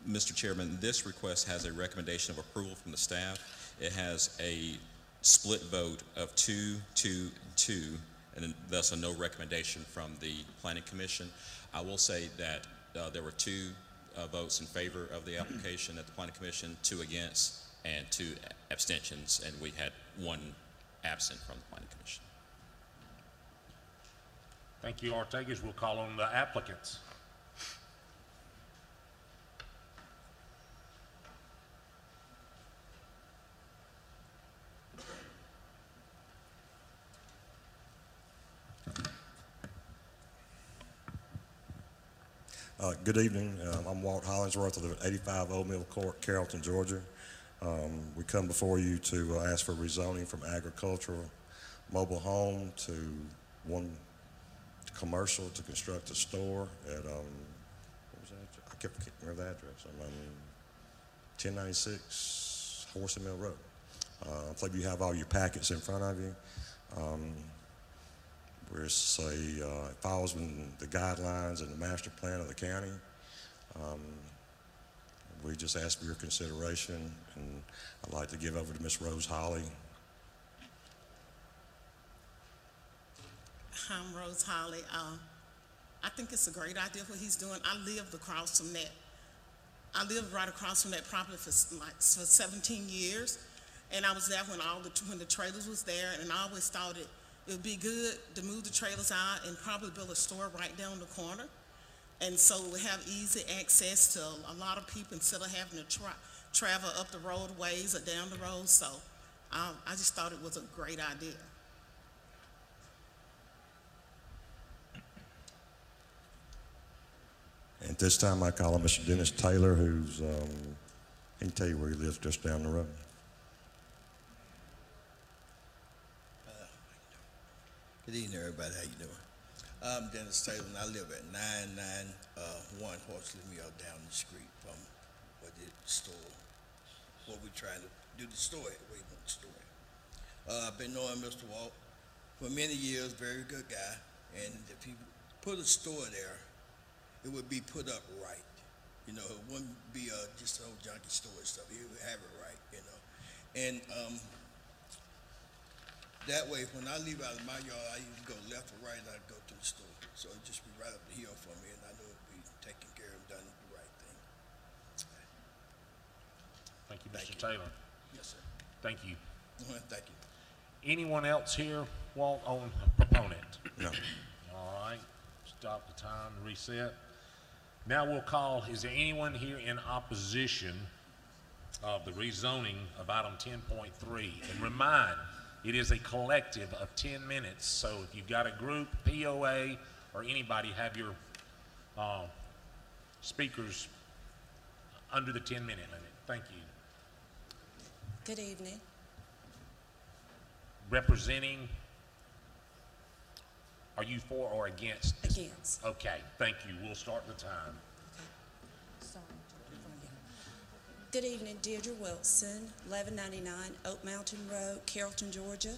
Mr. Chairman, this request has a recommendation of approval from the staff. It has a split vote of 2-2-2, and thus a no recommendation from the Planning Commission. I will say that there were 2 votes in favor of the application at the Planning Commission, 2 against, and 2 abstentions, and we had 1 absent from the Planning Commission. Thank you, Ortegas. We'll call on the applicants. Good evening. I'm Walt Hollingsworth. I live at 85 Old Mill Court, Carrollton, Georgia. We come before you to ask for rezoning from agricultural mobile home to one commercial to construct a store at, what was that? I can't remember the address. 1096 Horsley Mill Road. I believe you have all your packets in front of you. Where it follows the guidelines and the master plan of the county. We just ask for your consideration, and I'd like to give over to Ms. Rose Holly. I'm Rose Holly. I think it's a great idea what he's doing. I lived across from that. I lived right across from that property for 17 years, and I was there when the trailers was there, and I always thought it would be good to move the trailers out and probably build a store right down the corner. And so we have easy access to a lot of people instead of having to travel up the roadways or down the road. So I just thought it was a great idea. At this time, I call on Mr. Dennis Taylor, who's, he can tell you where he lives just down the road. Good evening, everybody. How you doing? I'm Dennis Taylor, and I live at 991 Horsley Mill down the street from where the store, where we trying to do the store at, where you want the store at. I've been knowing Mr. Walt for many years, very good guy, and if he put a store there, it would be put up right. You know, it wouldn't be just an old junky store and stuff. He would have it right, you know. And that way, when I leave out of my yard, I either go left or right, and I go to the store. So it'd just be right up the hill for me, and I know it'd be taken care of, done the right thing. Thank you, Mr. Taylor. Yes, sir. Thank you. Thank you. Anyone else here, Walt, on proponent? No. All right, stop the time, reset. Now we'll call, is there anyone here in opposition of the rezoning of item 10.3. And remind, it is a collective of 10 minutes, so if you've got a group, POA, or anybody, have your speakers under the 10-minute limit. Thank you. Good evening. Representing, are you for or against? Against. Okay, thank you. We'll start the time. Sorry. Good evening, Deirdre Wilson, 1199 Oak Mountain Road, Carrollton, Georgia.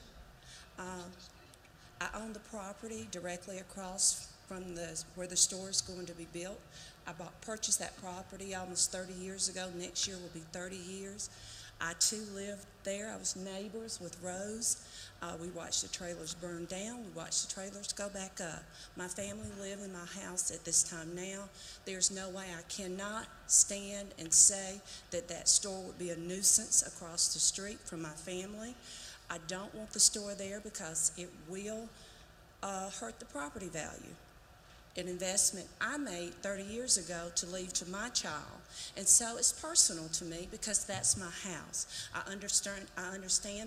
I own the property directly across from where the store is going to be built. I purchased that property almost 30 years ago. Next year will be 30 years. I too lived there. I was neighbors with Rose. We watched the trailers burn down. We watched the trailers go back up. My family live in my house at this time now. There's no way I cannot stand and say that that store would be a nuisance across the street from my family. I don't want the store there because it will hurt the property value. An investment I made 30 years ago to leave to my child. And so it's personal to me because that's my house. I understand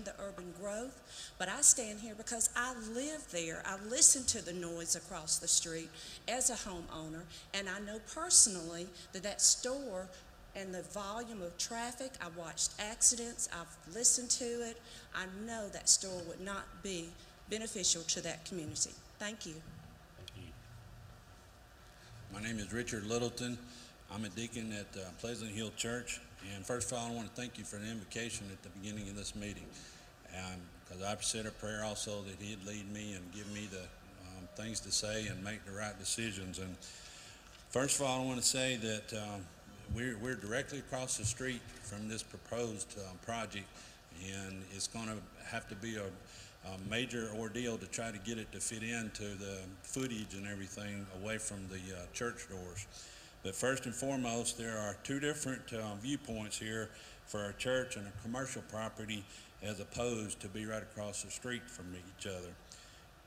the urban growth, but I stand here because I live there. I listen to the noise across the street as a homeowner, and I know personally that that store and the volume of traffic, I watched accidents, I've listened to it. I know that store would not be beneficial to that community. Thank you. My name is Richard Littleton. I'm a deacon at Pleasant Hill Church. And first of all, I want to thank you for the invocation at the beginning of this meeting. Because I've said a prayer also that he'd lead me and give me the things to say and make the right decisions. And first of all, I want to say that we're directly across the street from this proposed project. And it's going to have to be a major ordeal to try to get it to fit into the footage and everything away from the church doors. But first and foremost, there are two different viewpoints here for a church and a commercial property as opposed to be right across the street from each other.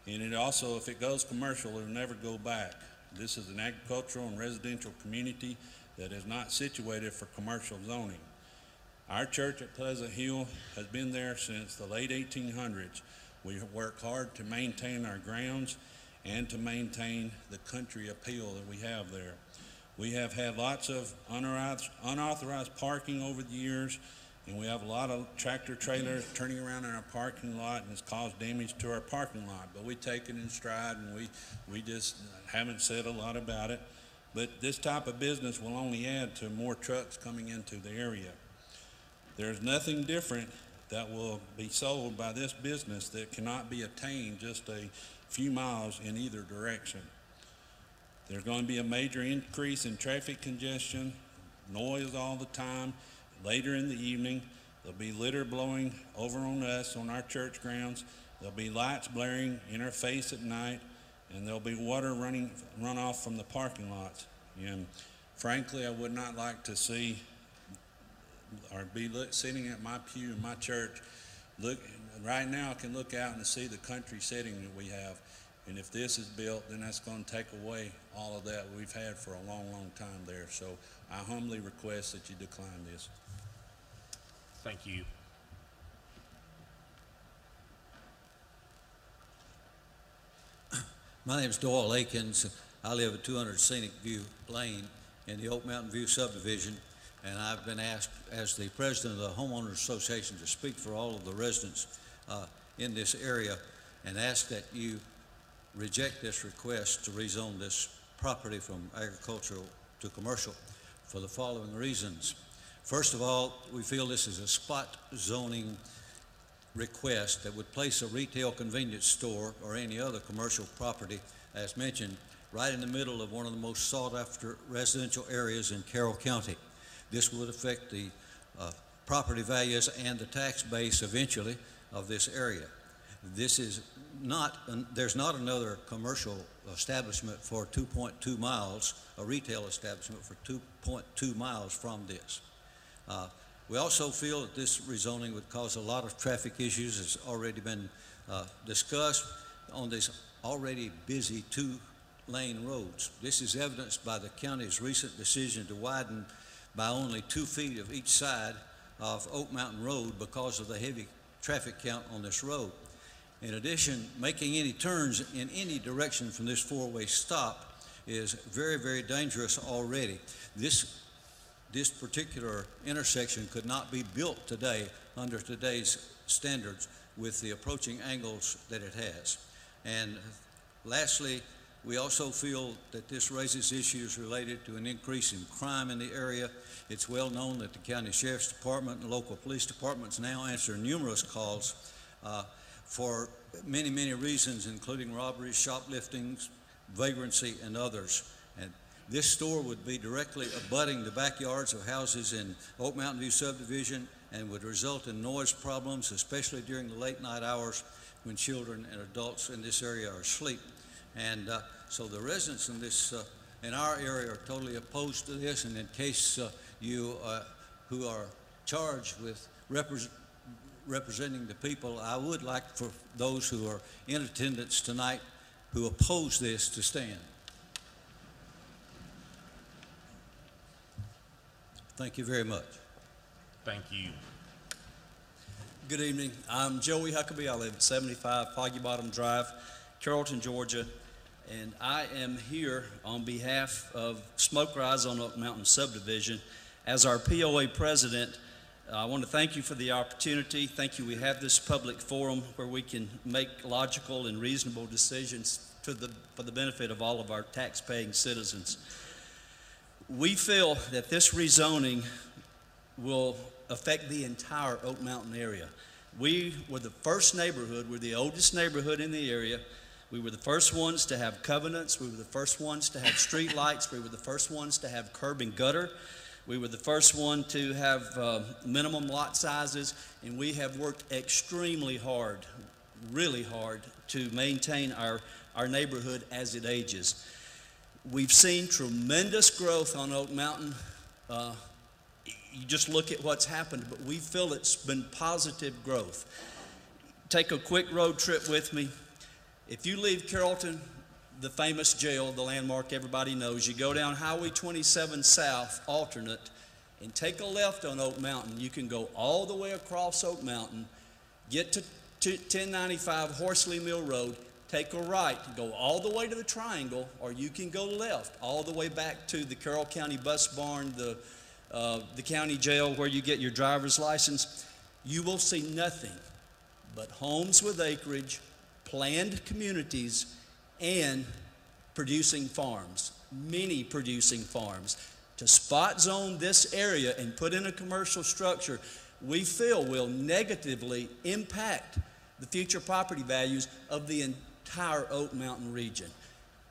And it also, if it goes commercial, it'll never go back. This is an agricultural and residential community that is not situated for commercial zoning. Our church at Pleasant Hill has been there since the late 1800s. We work hard to maintain our grounds and to maintain the country appeal that we have there. We have had lots of unauthorized parking over the years, and we have a lot of tractor trailers turning around in our parking lot, and it's caused damage to our parking lot. But we take it in stride, and we just haven't said a lot about it. But this type of business will only add to more trucks coming into the area. There's nothing different that will be sold by this business that cannot be attained just a few miles in either direction. There's going to be a major increase in traffic congestion, noise all the time. Later in the evening, there'll be litter blowing over on us on our church grounds. There'll be lights blaring in our face at night, and there'll be water run off from the parking lots. And frankly, I would not like to see or be sitting at my pew in my church. Right now I can look out and see the country setting that we have, and if this is built, then that's going to take away all of that we've had for a long, long time there. So I humbly request that you decline this. Thank you. My name is Doyle Akins. I live at 200 Scenic View Lane in the Oak Mountain View subdivision. And I've been asked as the president of the Homeowners Association to speak for all of the residents in this area and ask that you reject this request to rezone this property from agricultural to commercial for the following reasons. First of all, we feel this is a spot zoning request that would place a retail convenience store or any other commercial property, as mentioned, right in the middle of one of the most sought after residential areas in Carroll County. This would affect the property values and the tax base eventually of this area. This is not, there's not another commercial establishment for 2.2 miles, a retail establishment for 2.2 miles from this. We also feel that this rezoning would cause a lot of traffic issues. It's already been discussed on this already busy two-lane roads. This is evidenced by the county's recent decision to widen by only 2 feet of each side of Oak Mountain Road because of the heavy traffic count on this road. In addition, making any turns in any direction from this four-way stop is very, very dangerous already. This particular intersection could not be built today under today's standards with the approaching angles that it has. And lastly, we also feel that this raises issues related to an increase in crime in the area. It's well known that the County Sheriff's Department and local police departments now answer numerous calls for many, many reasons, including robberies, shopliftings, vagrancy, and others. And this store would be directly abutting the backyards of houses in Oak Mountain View subdivision and would result in noise problems, especially during the late night hours when children and adults in this area are asleep. And so the residents in this, in our area are totally opposed to this. And in case you who are charged with representing the people, I would like for those who are in attendance tonight who oppose this to stand. Thank you very much. Thank you. Good evening. I'm Joey Huckabee. I live at 75 Foggy Bottom Drive, Carrollton, Georgia, and I am here on behalf of Smoke Rise on Oak Mountain Subdivision. As our POA president, I want to thank you for the opportunity. Thank you. We have this public forum where we can make logical and reasonable decisions for the benefit of all of our tax-paying citizens. We feel that this rezoning will affect the entire Oak Mountain area. We were the first neighborhood, we're the oldest neighborhood in the area. We were the first ones to have covenants. We were the first ones to have street lights. We were the first ones to have curb and gutter. We were the first one to have minimum lot sizes, and we have worked extremely hard, really hard, to maintain our neighborhood as it ages. We've seen tremendous growth on Oak Mountain. You just look at what's happened, but we feel it's been positive growth. Take a quick road trip with me. If you leave Carrollton, the famous jail, the landmark everybody knows, you go down Highway 27 South, alternate, and take a left on Oak Mountain. You can go all the way across Oak Mountain, get to 1095 Horsley Mill Road, take a right, go all the way to the Triangle, or you can go left all the way back to the Carroll County Bus Barn, the county jail where you get your driver's license. You will see nothing but homes with acreage, planned communities, and producing farms, many producing farms. To spot zone this area and put in a commercial structure, we feel will negatively impact the future property values of the entire Oak Mountain region.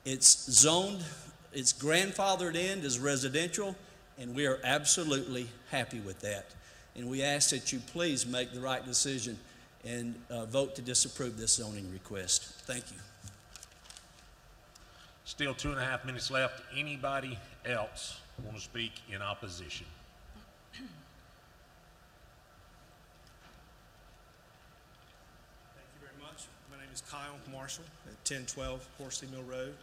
It's zoned, it's grandfathered in as residential, and we are absolutely happy with that. And we ask that you please make the right decision and vote to disapprove this zoning request. Thank you. Still 2.5 minutes left. Anybody else want to speak in opposition? Thank you very much. My name is Kyle Marshall at 1012 Horsley Mill Road.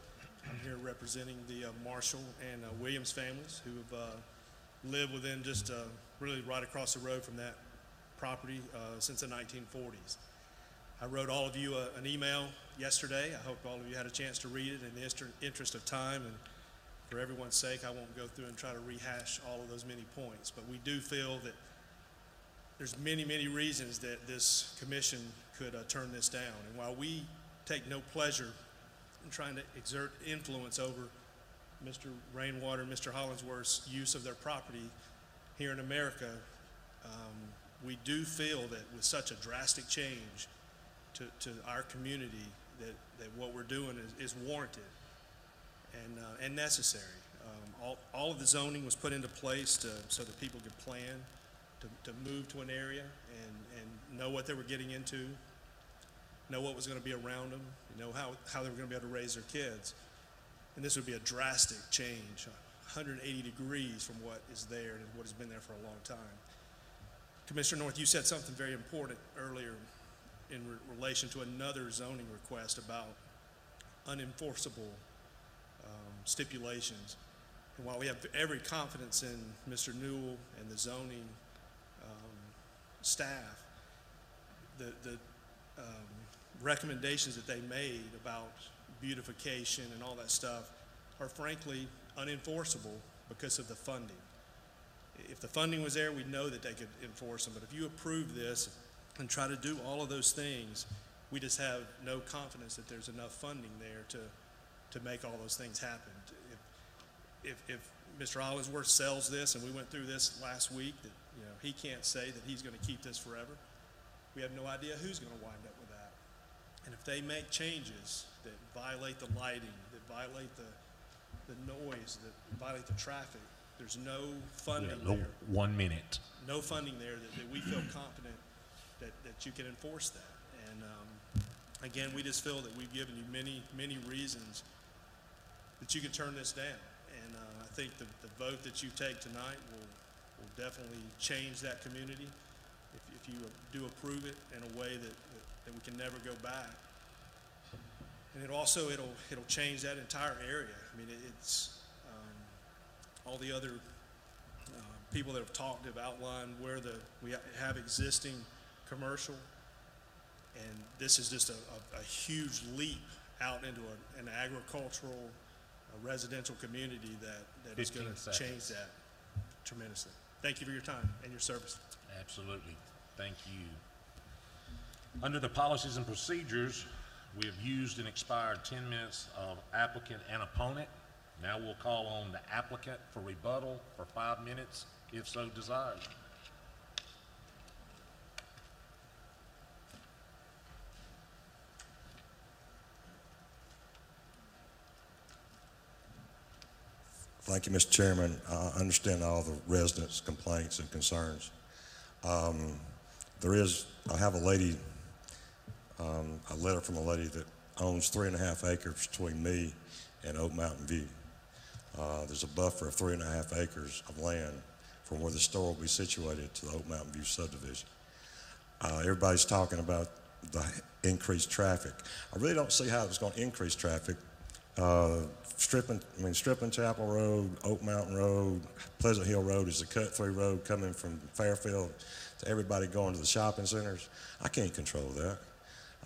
I'm here representing the Marshall and Williams families who have lived within just really right across the road from that property since the 1940s. I wrote all of you an email yesterday. I hope all of you had a chance to read it. In the interest of time and for everyone's sake, I won't go through and try to rehash all of those many points. But we do feel that there's many, many reasons that this commission could turn this down. And while we take no pleasure in trying to exert influence over Mr. Rainwater and Mr. Hollingsworth's use of their property here in America, we do feel that with such a drastic change to our community that what we're doing is warranted and necessary. All of the zoning was put into place so that people could plan to move to an area and know what they were getting into, know what was going to be around them, know how they were going to be able to raise their kids. And this would be a drastic change, 180 degrees from what is there and what has been there for a long time. Commissioner North, you said something very important earlier in relation to another zoning request about unenforceable stipulations. And while we have every confidence in Mr. Newell and the zoning staff, the recommendations that they made about beautification and all that stuff are frankly unenforceable because of the funding. If the funding was there, we know that they could enforce them. But if you approve this and try to do all of those things, we just have no confidence that there's enough funding there to make all those things happen. If Mr. Hollingsworth sells this, and we went through this last week, that he can't say that he's going to keep this forever. We have no idea who's going to wind up with that. And if they make changes that violate the lighting, that violate the noise, that violate the traffic, there's no funding there. 1 minute. No funding there that we feel confident that you can enforce that. And again, we just feel that we've given you many reasons that you can turn this down. And I think the vote that you take tonight will definitely change that community if you do approve it in a way that we can never go back. And it'll change that entire area. I mean, it's all the other people that have talked have outlined where we have existing commercial, and this is just a huge leap out into an agricultural, residential community that is going to change that tremendously. Thank you for your time and your service. Absolutely. Thank you. Under the policies and procedures, we have used and expired 10 minutes of applicant and opponent. Now we'll call on the applicant for rebuttal for 5 minutes, if so desired. Thank you, Mr. Chairman. I understand all the residents' complaints and concerns. I have a lady, a letter from a lady that owns 3.5 acres between me and Oak Mountain View. There's a buffer of 3.5 acres of land from where the store will be situated to the Oak Mountain View subdivision. Everybody's talking about the increased traffic. I really don't see how it's going to increase traffic. Stripping Chapel Road, Oak Mountain Road, Pleasant Hill Road is a cut-through road coming from Fairfield to everybody going to the shopping centers. I can't control that.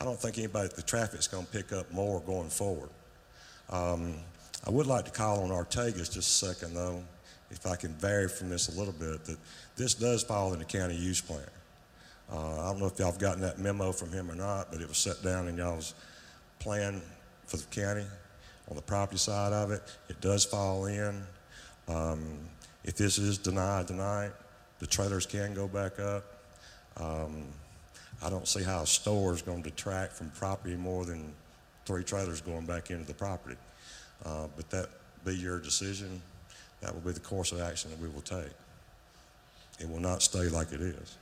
I don't think the traffic's going to pick up more going forward. I would like to call on Ortega's just a second, though, if I can vary from this a little bit, that this does fall in the county use plan. I don't know if y'all have gotten that memo from him or not, but it was set down in y'all's plan for the county on the property side of it. It does fall in. If this is denied tonight, the trailers can go back up. I don't see how a store is going to detract from property more than 3 trailers going back into the property. But that be your decision. That will be the course of action that we will take. It will not stay like it is.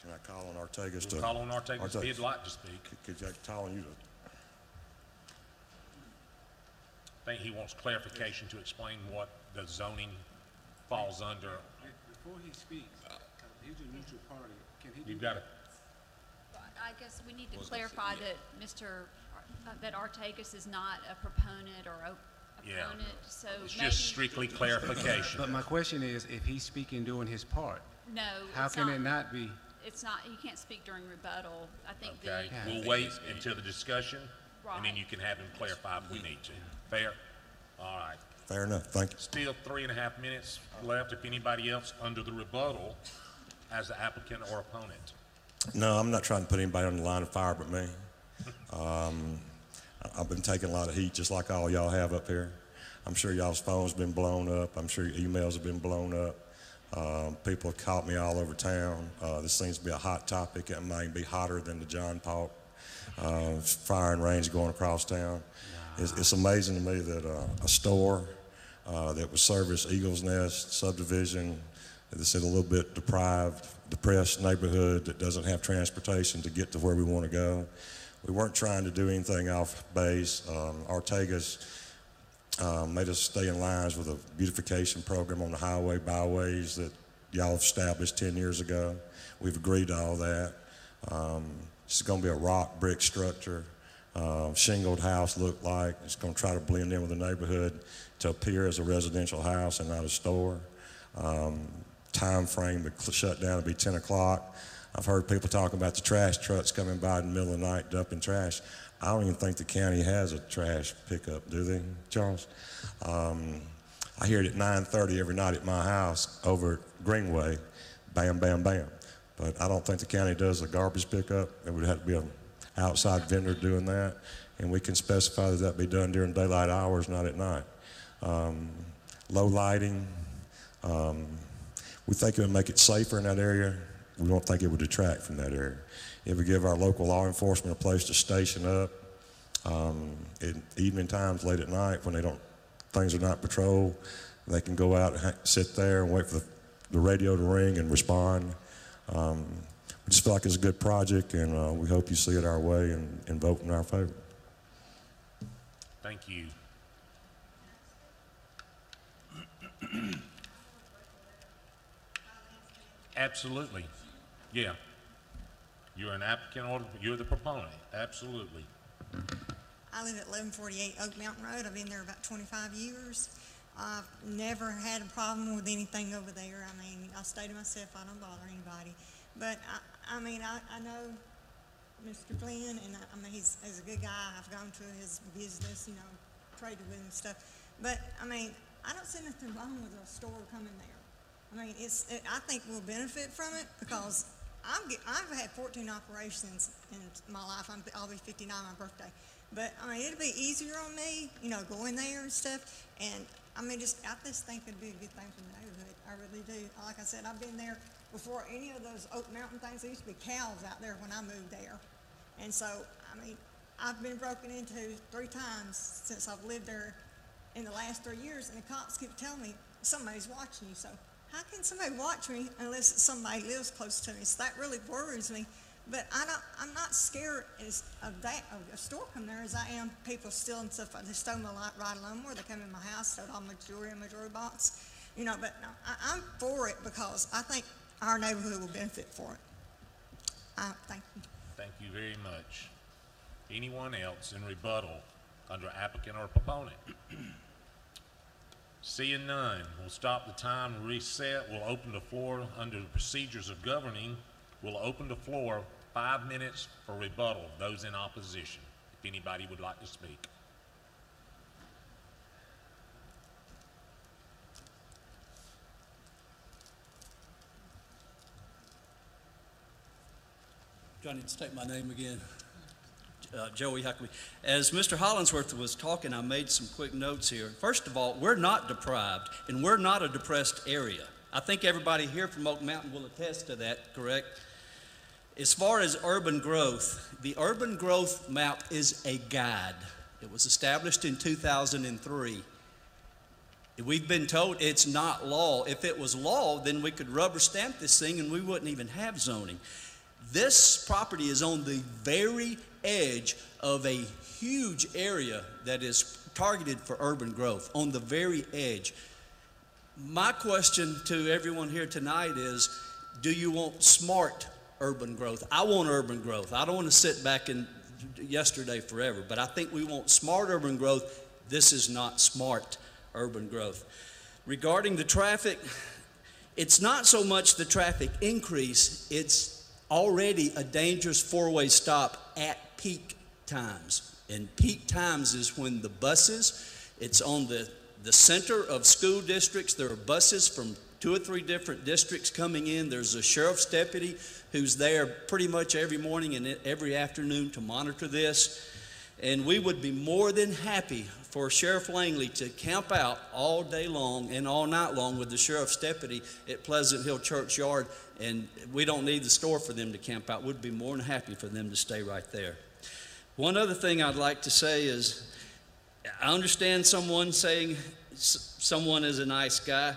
Can I call on Ortega's to? Call on Ortega's if he'd like to speak. Could I call on you to? I think he wants clarification to explain what the zoning falls under. Before he speaks, he's a neutral party. Can he? You've got to. I guess we need to clarify that that Ortegas is not a proponent or opponent, so It's maybe. just strictly clarification. But my question is, if he's speaking doing his part, No, how it's can not. it not be? It's not, you can't speak during rebuttal. I think Okay, the. we'll wait until the discussion, and then Right. you can have him clarify if we need to. Fair? All right. Fair enough. Thank you. Still 3.5 minutes left. If anybody else under the rebuttal as the applicant or opponent. No, I'm not trying to put anybody on the line of fire but me. I've been taking a lot of heat just like all y'all have up here. I'm sure y'all's phones been blown up. I'm sure your emails have been blown up. People have caught me all over town. This seems to be a hot topic. It might be hotter than the John Paul firing range going across town. It's amazing to me that a store that would service Eagles Nest subdivision, that's in a little bit depressed neighborhood that doesn't have transportation to get to where we want to go. We weren't trying to do anything off base. Ortega's made us stay in lines with a beautification program on the highway, byways that y'all established 10 years ago. We've agreed to all that. It's going to be a rock brick structure, shingled house look like. It's going to try to blend in with the neighborhood to appear as a residential house and not a store. time frame to shut down would be 10 o'clock. I've heard people talking about the trash trucks coming by in the middle of the night dumping trash. I don't even think the county has a trash pickup, do they, Charles? I hear it at 9:30 every night at my house over at Greenway, bam, bam, bam. But I don't think the county does a garbage pickup. It would have to be an outside vendor doing that, and we can specify that that be done during daylight hours, not at night. Low lighting, we think it would make it safer in that area. We don't think it would detract from that area. It would give our local law enforcement a place to station up. In evening times, late at night, when things are not patrolled, they can go out and sit there and wait for the radio to ring and respond. We just feel like it's a good project, and we hope you see it our way and vote in our favor. Thank you. Absolutely. Yeah. You're an applicant or you're the proponent. Absolutely. I live at 1148 Oak Mountain Road. I've been there about 25 years. I've never had a problem with anything over there. I mean, I stay to myself. I don't bother anybody. But I know Mr. Flynn, and I mean, he's a good guy. I've gone to his business, you know, traded with him and stuff. But I mean, I don't see nothing wrong with a store coming there. I mean, I think we'll benefit from it because I've had 14 operations in my life. I'll be 59 on my birthday. But I mean, it'll be easier on me, you know, going there and stuff. And I mean, I just think it'd be a good thing for the neighborhood. I really do. Like I said, I've been there before any of those Oak Mountain things. There used to be cows out there when I moved there. And so, I mean, I've been broken into 3 times since I've lived there in the last 3 years, and the cops keep telling me somebody's watching you. So how can somebody watch me unless somebody lives close to me? So that really worries me. But I'm not scared of a store coming there as I am people stealing stuff. They stole my right lawnmower. They come in my house, stole all my jewelry in my jewelry box. You know, but no, I'm for it because I think our neighborhood will benefit for it. Thank you. Thank you very much. Anyone else in rebuttal under applicant or proponent? Seeing none, we'll stop the time, reset. We'll open the floor under the procedures of governing. We'll open the floor 5 minutes for rebuttal, those in opposition, if anybody would like to speak. Do I need to state my name again? Joey Huckabee. As Mr. Hollingsworth was talking, I made some quick notes here. First of all, we're not deprived, and we're not a depressed area. I think everybody here from Oak Mountain will attest to that, correct? As far as urban growth, the urban growth map is a guide. It was established in 2003. We've been told it's not law. If it was law, then we could rubber stamp this thing and we wouldn't even have zoning. This property is on the very edge of a huge area that is targeted for urban growth, on the very edge. My question to everyone here tonight is, do you want smart urban growth? I want urban growth. I don't want to sit back in yesterday forever, but I think we want smart urban growth. This is not smart urban growth. Regarding the traffic, it's not so much the traffic increase, it's already a dangerous four-way stop at peak times. And peak times is when the buses, it's on the center of school districts. There are buses from 2 or 3 different districts coming in. There's a sheriff's deputy who's there pretty much every morning and every afternoon to monitor this. And we would be more than happy for Sheriff Langley to camp out all day long and all night long with the sheriff's deputy at Pleasant Hill Churchyard, and we don't need the store for them to camp out. We'd be more than happy for them to stay right there. One other thing I'd like to say is, I understand someone saying someone is a nice guy.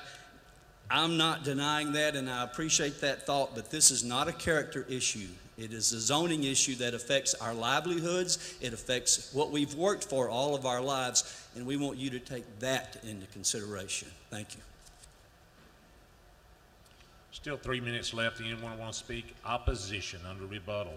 I'm not denying that, and I appreciate that thought, but this is not a character issue. It is a zoning issue that affects our livelihoods. It affects what we've worked for all of our lives, and we want you to take that into consideration. Thank you. Still 3 minutes left. Anyone want to speak? Opposition under rebuttal.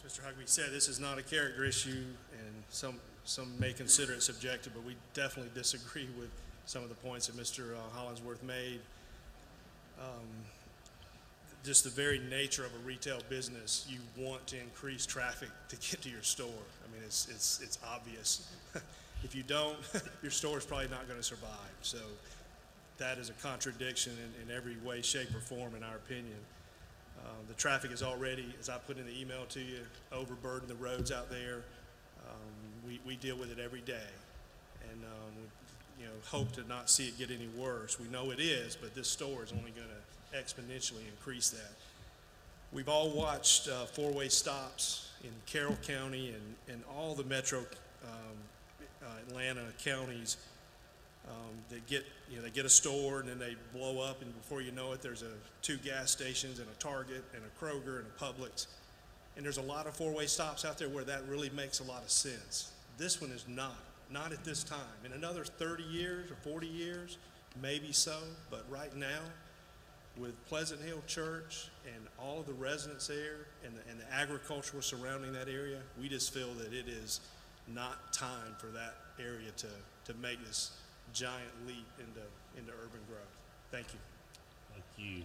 As Mr. Huckabee said, this is not a character issue, and some may consider it subjective, but we definitely disagree with some of the points that Mr. Hollingsworth made. just the very nature of a retail business, you want to increase traffic to get to your store. I mean, it's obvious. If you don't, your store is probably not going to survive. So that is a contradiction in every way, shape, or form, in our opinion. The traffic is already, as I put in the email to you, overburdened the roads out there. We deal with it every day, and we, hope to not see it get any worse. We know it is, but this store is only going to exponentially increase that. We've all watched four-way stops in Carroll County and all the metro Atlanta counties that they get a store and then they blow up, and before you know it, there's two gas stations and a Target and a Kroger and a Publix. And there's a lot of four-way stops out there where that really makes a lot of sense. This one is not at this time. In another 30 years or 40 years, maybe so, but right now, with Pleasant Hill Church and all of the residents there and the agricultural surrounding that area, we just feel that it is not time for that area to make this giant leap into urban growth. Thank you. Thank you.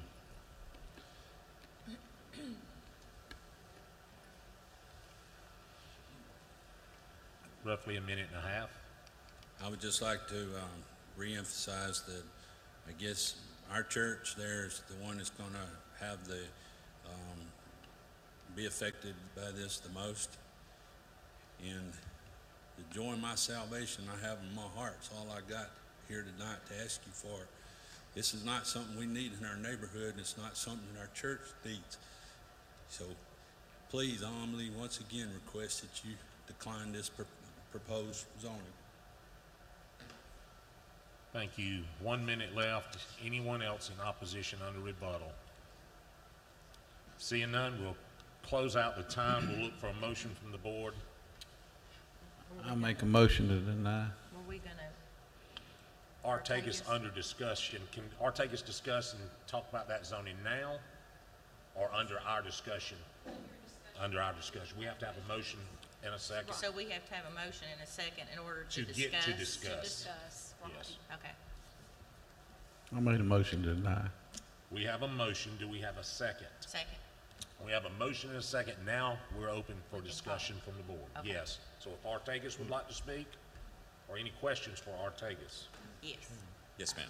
Roughly a minute and a half. I would just like to reemphasize that I guess our church there is the one that's going to have the be affected by this the most. And the joy of my salvation I have in my heart. It's all I got here tonight to ask you for. This is not something we need in our neighborhood, and it's not something our church needs. So please, I humbly once again request that you decline this proposed zoning. Thank you. 1 minute left. Anyone else in opposition under rebuttal? Seeing none, we'll close out the time. We'll look for a motion from the board. I make a motion to deny. Were we gonna? Artagas under discussion. Can Artagas discuss and talk about that zoning now, or under our discussion? Under our discussion. We have to have a motion and a second. So we have to have a motion and a second in order to discuss? Get to discuss. To discuss. Yes. Okay. I made a motion to deny. We have a motion. Do we have a second? Second. We have a motion and a second. Now we're open for discussion from the board. Okay. Yes. So if Artagas would like to speak, or any questions for Artagas? Yes. Yes, ma'am.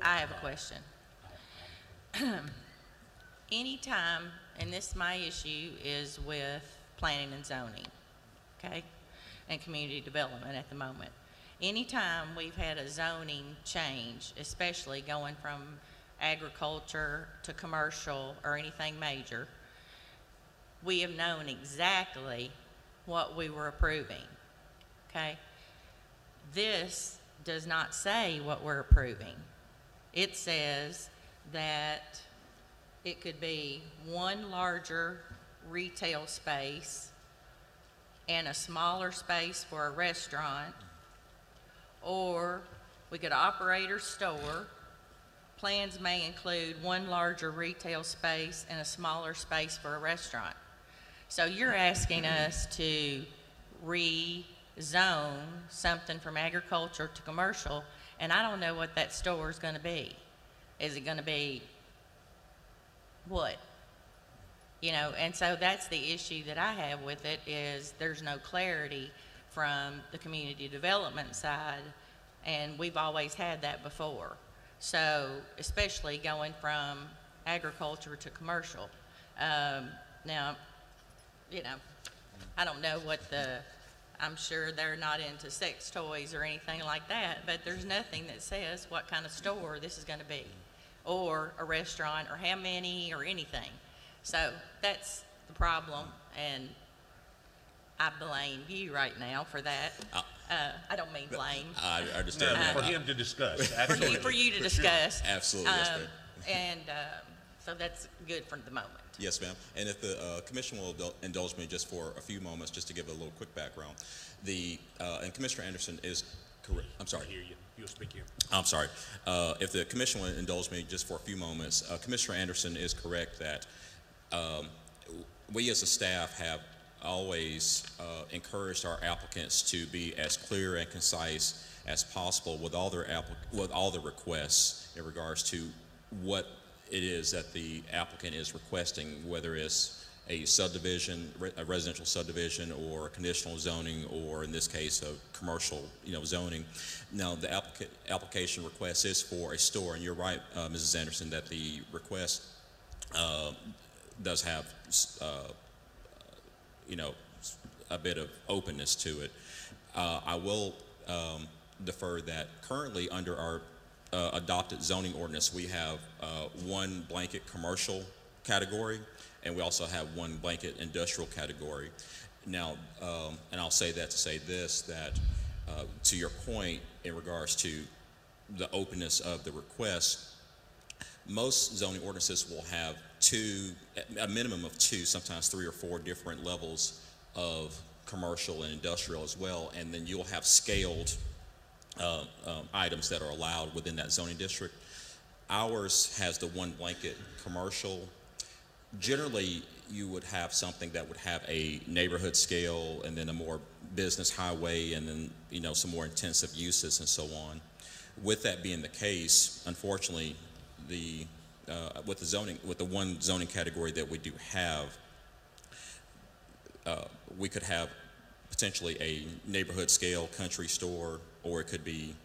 I have a question. Anytime, and my issue is with planning and zoning, okay, and community development at the moment. Anytime we've had a zoning change, especially going from agriculture to commercial or anything major, we have known exactly what we were approving, okay? This does not say what we're approving. It says that it could be one larger retail space and a smaller space for a restaurant, or we could operate or store. Plans may include one larger retail space and a smaller space for a restaurant. So you're asking us to rezone something from agriculture to commercial, and I don't know what that store is going to be. Is it going to be what? And so that's the issue that I have with it, is there's no clarity from the community development side, and we've always had that before. So especially going from agriculture to commercial. Now, I don't know what I'm sure they're not into sex toys or anything like that, but there's nothing that says what kind of store this is going to be, or a restaurant, or how many, or anything. So that's the problem, and I blame you right now for that. I don't mean blame. I understand. No, for him to discuss. Absolutely. For you to discuss. Sure. Absolutely, yes, ma'am. And so that's good for the moment. Yes, ma'am. And if the commission will indulge me just for a few moments, just to give a little quick background. And Commissioner Anderson is correct. I'm sorry. I hear you. You'll speak here. I'm sorry. If the commission will indulge me just for a few moments, Commissioner Anderson is correct that we as a staff have always encouraged our applicants to be as clear and concise as possible with all their requests in regards to what it is that the applicant is requesting, whether it's a subdivision, a residential subdivision, or conditional zoning, or in this case, a commercial, zoning. Now, the application request is for a store, and you're right, Mrs. Anderson, that the request does have, a bit of openness to it. I will defer that currently under our adopted zoning ordinance, we have one blanket commercial category, and we also have one blanket industrial category. Now, and I'll say that to say this, that to your point in regards to the openness of the request, most zoning ordinances will have a minimum of two, sometimes 3 or 4 different levels of commercial and industrial as well, and then you'll have scaled items that are allowed within that zoning district. Ours has the one blanket commercial. Generally, you would have something that would have a neighborhood scale, and then a more business highway, and then some more intensive uses and so on. With that being the case, unfortunately, with the one zoning category that we do have, we could have potentially a neighborhood scale country store, or it could be,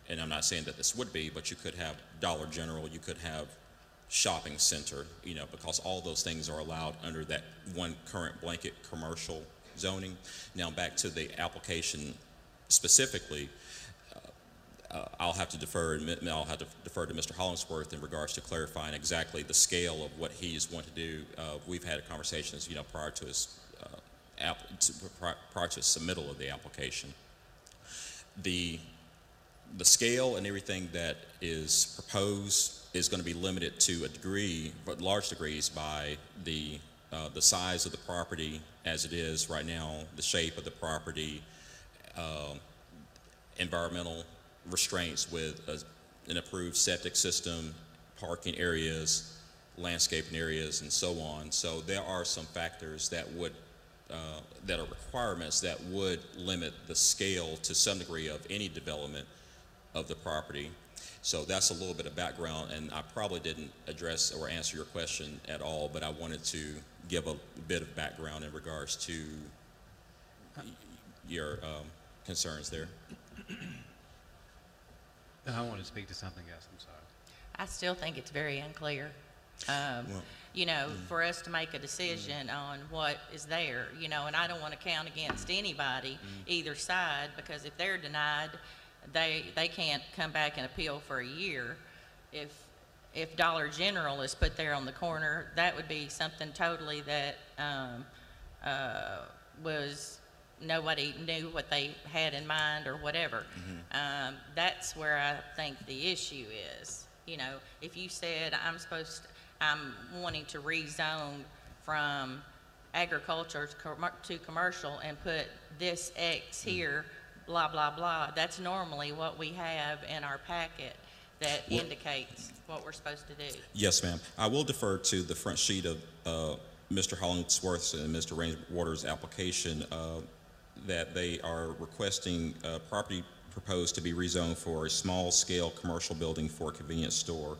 and I'm not saying that this would be, but you could have Dollar General, you could have shopping center, because all those things are allowed under that one current blanket commercial zoning. Now, back to the application specifically, I'll have to defer to Mr. Hollingsworth in regards to clarifying exactly the scale of what he's wanting to do. We've had conversations, prior to his prior to submittal of the application. The scale and everything that is proposed is going to be limited to a degree, but large degrees, by the size of the property as it is right now, the shape of the property, environmental restraints with an approved septic system, parking areas, landscaping areas, and so on. So there are some factors that are requirements that would limit the scale to some degree of any development of the property. So that's a little bit of background, and I probably didn't address or answer your question at all, but I wanted to give a bit of background in regards to your concerns there. I want to speak to something else, I'm sorry. I still think it's very unclear. For us to make a decision on what is there, and I don't want to count against anybody, either side, because if they're denied, they can't come back and appeal for a year. If Dollar General is put there on the corner, that would be something totally that was, nobody knew what they had in mind or whatever. That's where I think the issue is. If you said I'm wanting to rezone from agriculture to commercial and put this X here, blah, blah, blah, that's normally what we have in our packet that indicates what we're supposed to do. Yes, ma'am. I will defer to the front sheet of Mr. Hollingsworth's and Mr. Rainwater's application that they are requesting property proposed to be rezoned for a small-scale commercial building for a convenience store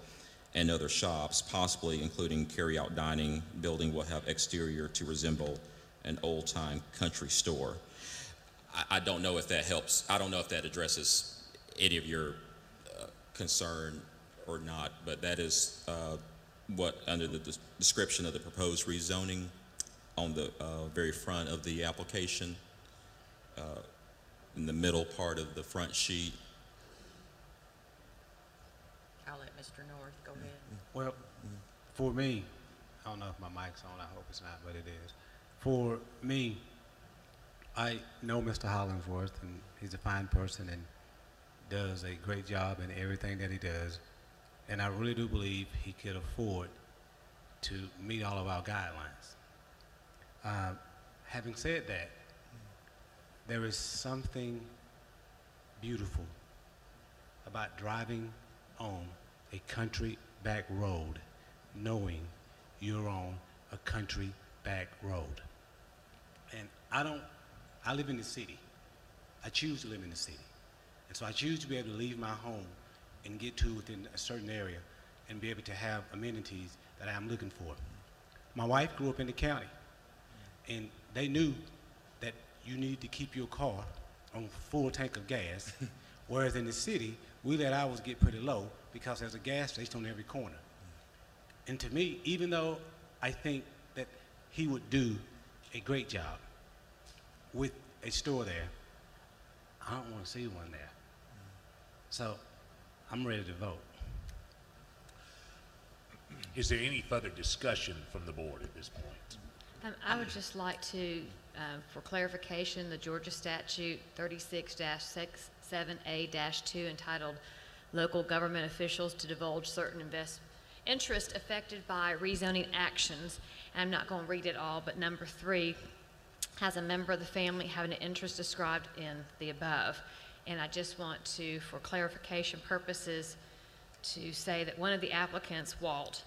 and other shops, possibly including carry-out dining. Building will have exterior to resemble an old-time country store. I don't know if that helps. I don't know if that addresses any of your concern or not, but that is what, under the description of the proposed rezoning on the very front of the application, in the middle part of the front sheet. I'll let Mr. North go ahead. Well, for me, I don't know if my mic's on, I hope it's not, but it is. For me, I know Mr. Hollingsworth, and he's a fine person and does a great job in everything that he does. And I really do believe he could afford to meet all of our guidelines. Having said that, there is something beautiful about driving on a country back road, knowing you're on a country back road. And I live in the city. I choose to live in the city. And so I choose to be able to leave my home and get to within a certain area and be able to have amenities that I'm looking for. My wife grew up in the county, and they knew that you need to keep your car on full tank of gas, whereas in the city, we let ours get pretty low because there's a gas station on every corner. And to me, even though I think that he would do a great job with a store there, I don't want to see one there. So I'm ready to vote. Is there any further discussion from the board at this point? I would just like to, for clarification, the Georgia statute 36-7A-2 entitled Local Government Officials to Divulge Certain Interest Affected by Rezoning Actions. And I'm not going to read it all, but number 3 has a member of the family having an interest described in the above. And I just want to, for clarification purposes, to say that one of the applicants, Walt,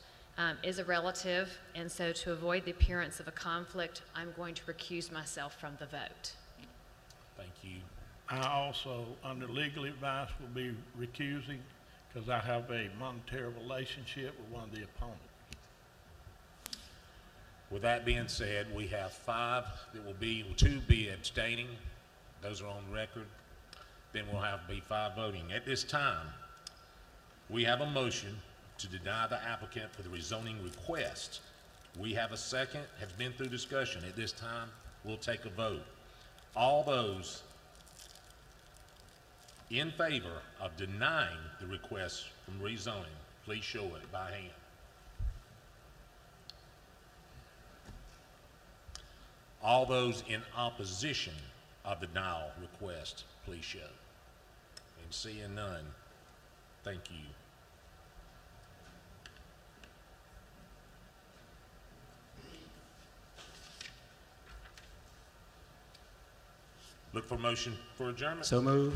is a relative, and so to avoid the appearance of a conflict, I'm going to recuse myself from the vote. Thank you. I also, under legal advice, will be recusing because I have a monetary relationship with one of the opponents. With that being said, we have 5 that will be, 2 be abstaining. Those are on record. Then we'll have 5 voting. At this time, we have a motion to deny the applicant for the rezoning request. We have a second, have been through discussion. At this time, we'll take a vote. All those in favor of denying the request from rezoning, please show it by hand. All those in opposition of the denial request, please show. And seeing none, thank you. Look for motion for adjournment. So move.